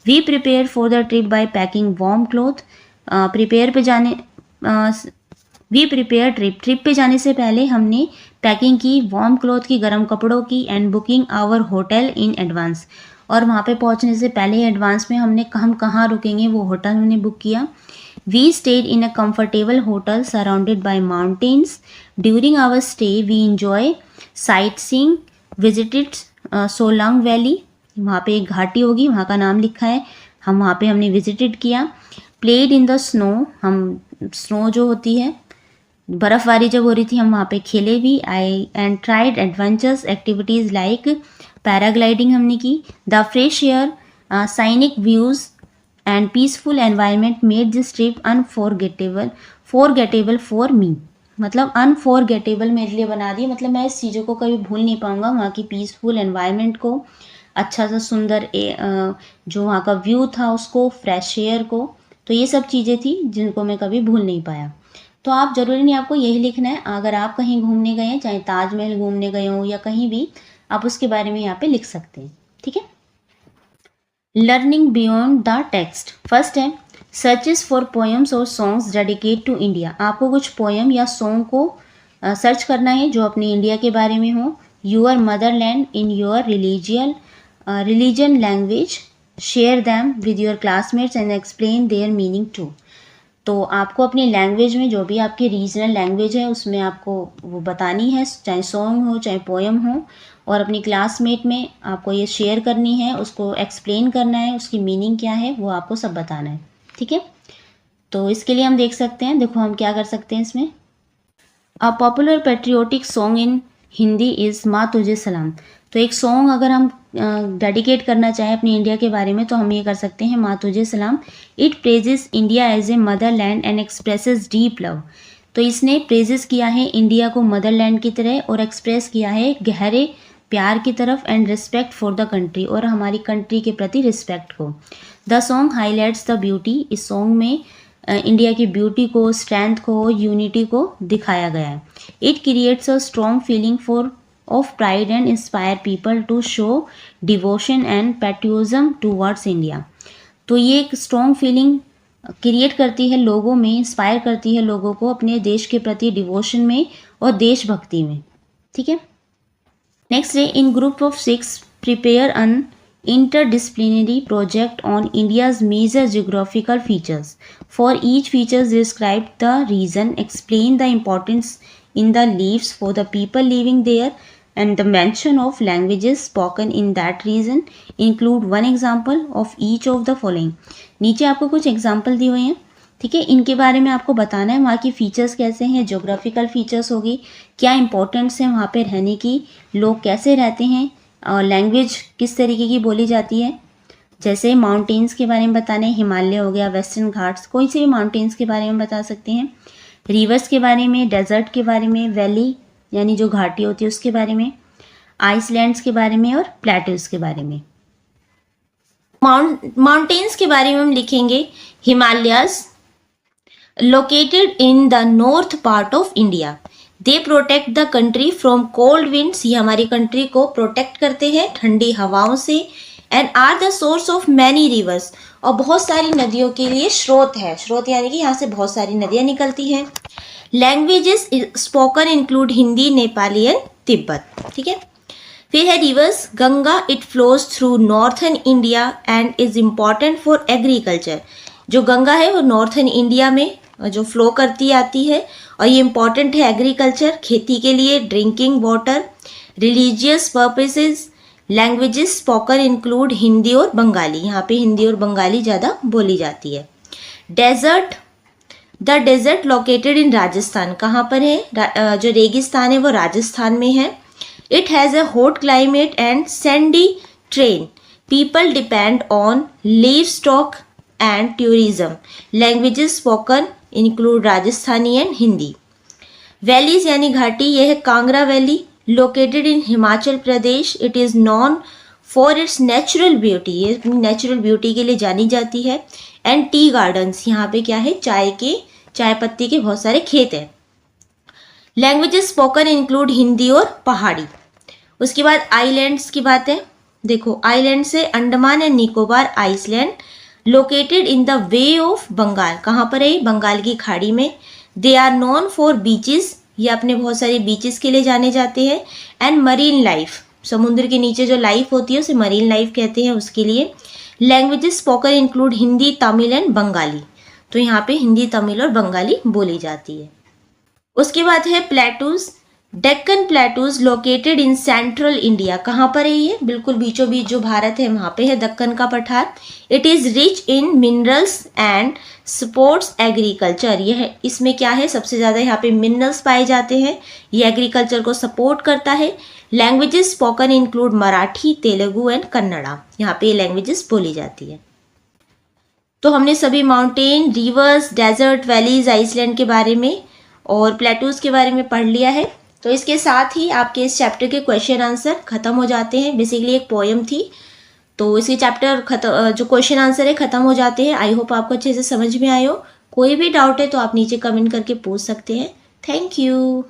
We prepare for the trip by packing warm cloth, we prepare trip पे जाने से पहले हमने पैकिंग की वार्म क्लॉथ की, गर्म कपड़ों की, and booking our hotel in advance, और वहाँ पे पहुँचने से पहले एडवांस में हम कहाँ रुकेंगे वो होटल हमने बुक किया। We stayed in a comfortable hotel surrounded by mountains. During our stay we enjoy sightseeing, visited Solang valley, वहाँ पे एक घाटी होगी, वहाँ का नाम लिखा है, हम वहाँ पे हमने विजिटेड किया। प्लेड इन द स्नो, हम स्नो जो होती है बर्फ़बारी जब हो रही थी हम वहाँ पे खेले भी। I and tried adventures activities like paragliding हमने की। The fresh air, scenic views and peaceful environment made this trip forgettable for me, मतलब अनफॉरगेटेबल मेरे लिए बना दी, मतलब मैं इस चीज़ों को कभी भूल नहीं पाऊँगा, वहाँ की पीसफुल एनवायरनमेंट को, अच्छा सा सुंदर जो वहाँ का व्यू था उसको, फ्रेश एयर को। तो ये सब चीज़ें थी जिनको मैं कभी भूल नहीं पाया। तो आप ज़रूरी नहीं आपको यही लिखना है, अगर आप कहीं घूमने गए हैं, चाहे ताजमहल घूमने गए हों या कहीं भी, आप उसके बारे में यहाँ पे लिख सकते हैं। ठीक है। Learning beyond the text, first है सर्चेस फॉर पोएम्स और सॉन्ग्स डेडिकेट टू इंडिया। आपको कुछ पोएम या सॉन्ग को सर्च करना है जो अपने इंडिया के बारे में हो। Your motherland in your religion language, share them with your classmates and explain their meaning to. तो आपको अपनी लैंग्वेज में, जो भी आपकी रीजनल लैंग्वेज है उसमें आपको वो बतानी है, चाहे सॉन्ग हो चाहे पोएम हो, और अपनी क्लासमेट में आपको ये शेयर करनी है, उसको एक्सप्लेन करना है, उसकी मीनिंग क्या है वो आपको सब बताना है। ठीक है। तो इसके लिए हम देख सकते हैं, देखो हम क्या कर सकते हैं इसमें। A popular patriotic song in Hindi is माँ तुझे सलाम। तो एक सॉन्ग अगर हम डेडिकेट करना चाहें अपनी इंडिया के बारे में तो हम ये कर सकते हैं, माँ तुझे सलाम। It praises India as a mother land and expresses deep love. तो इसने प्रेजेस किया है इंडिया को मदरलैंड की तरह और एक्सप्रेस किया है गहरे प्यार की तरफ, and respect for the country, और हमारी कंट्री के प्रति रिस्पेक्ट को। The song highlights the beauty. इस सॉन्ग में इंडिया की ब्यूटी को, स्ट्रेंथ को, यूनिटी को दिखाया गया है। It creates a strong feeling for of pride and inspire people to show devotion and patriotism towards India. तो ये एक स्ट्रॉन्ग फीलिंग क्रिएट करती है लोगों में, इंस्पायर करती है लोगों को अपने देश के प्रति डिवोशन में और देशभक्ति में। ठीक है। नेक्स्ट है in group of 6 prepare an interdisciplinary project on India's major geographical features. For each feature, describe the reason, explain the importance in the lives for the people living there, and the mention of languages spoken in that region. Include one example of each of the following. नीचे आपको कुछ एग्जाम्पल दिए हुए हैं। ठीक है। इनके बारे में आपको बताना है, वहाँ की फीचर्स कैसे हैं, जोग्राफिकल फीचर्स होगी, क्या इंपॉर्टेंस है वहाँ पे रहने की, लोग कैसे रहते हैं, और लैंग्वेज किस तरीके की बोली जाती है। जैसे माउंटेन्स के बारे में बताने, हिमालय हो गया, वेस्टर्न घाट्स, कोई से भी माउंटेन्स के बारे में बता सकते हैं। रिवर्स के बारे में, डेजर्ट के बारे में, वैली यानी जो घाटी होती है उसके बारे में, आइसलैंड्स के बारे में, और प्लेट्यूज के बारे में। माउंटेन्स के बारे में हम लिखेंगे Himalayas located in the north part of India. They protect the country from cold winds. ये हमारी कंट्री को प्रोटेक्ट करते हैं ठंडी हवाओं से। And are the source of many rivers, और बहुत सारी नदियों के लिए स्रोत है। स्रोत यानी कि यहाँ से बहुत सारी नदियाँ निकलती हैं। Languages spoken include Hindi, Nepali and Tibet. ठीक है। फिर है reverse, Ganga it flows through northern India and is important for agriculture. जो गंगा है वो नॉर्थन इंडिया में जो फ्लो करती आती है, और ये इम्पॉर्टेंट है एग्रीकल्चर, खेती के लिए, drinking water, religious purposes. Languages spoken include Hindi और बंगाली। यहाँ पे हिंदी और बंगाली ज़्यादा बोली जाती है। Desert, the desert located in Rajasthan. कहाँ पर है? जो रेगिस्तान है वो राजस्थान में है। It has a hot climate and Sandy train. People depend on live stock and tourism. Languages spoken include Rajasthani and Hindi. Valleys यानी घाटी, यह है Kangra valley located in Himachal Pradesh. It is non for its natural beauty. ये अपनी नेचुरल ब्यूटी के लिए जानी जाती है। एंड टी गार्डन्स, यहाँ पे क्या है, चाय पत्ती के बहुत सारे खेत हैं। लैंग्वेजेस स्पोकन इंक्लूड हिंदी और पहाड़ी। उसके बाद आइलैंड्स की बात है। देखो आइलैंड से Andaman and Nicobar island located in the bay of Bengal. कहाँ पर है? बंगाल की खाड़ी में। They are known for beaches. ये अपने बहुत सारे बीचेस के लिए जाने जाते हैं। एंड मरीन लाइफ, समुद्र के नीचे जो लाइफ होती है उसे मरीन लाइफ कहते हैं, उसके लिए। Languages spoken include Hindi, Tamil and Bengali. तो यहाँ पे हिंदी, तमिल और बंगाली बोली जाती है। उसके बाद है plateaus. Deccan plateaus located in central India. कहाँ पर है ये? बिल्कुल बीचों बीच जो भारत है वहाँ पे है दक्कन का पठार। It is rich in minerals and supports agriculture. यह है, इसमें क्या है, सबसे ज़्यादा यहाँ पे मिनरल्स पाए जाते हैं। ये एग्रीकल्चर को सपोर्ट करता है। Languages spoken include Marathi, Telugu and Kannada. यहाँ पे ये लैंग्वेजेस बोली जाती है। तो हमने सभी mountain, rivers, desert, valleys, island के बारे में और प्लेटूज के बारे में पढ़ लिया है। तो इसके साथ ही आपके इस चैप्टर के क्वेश्चन आंसर खत्म हो जाते हैं। बेसिकली एक पोएम थी, तो इसके चैप्टर जो क्वेश्चन आंसर है खत्म हो जाते हैं। आई होप आपको अच्छे से समझ में आए हो। कोई भी डाउट है तो आप नीचे कमेंट करके पूछ सकते हैं। Thank you.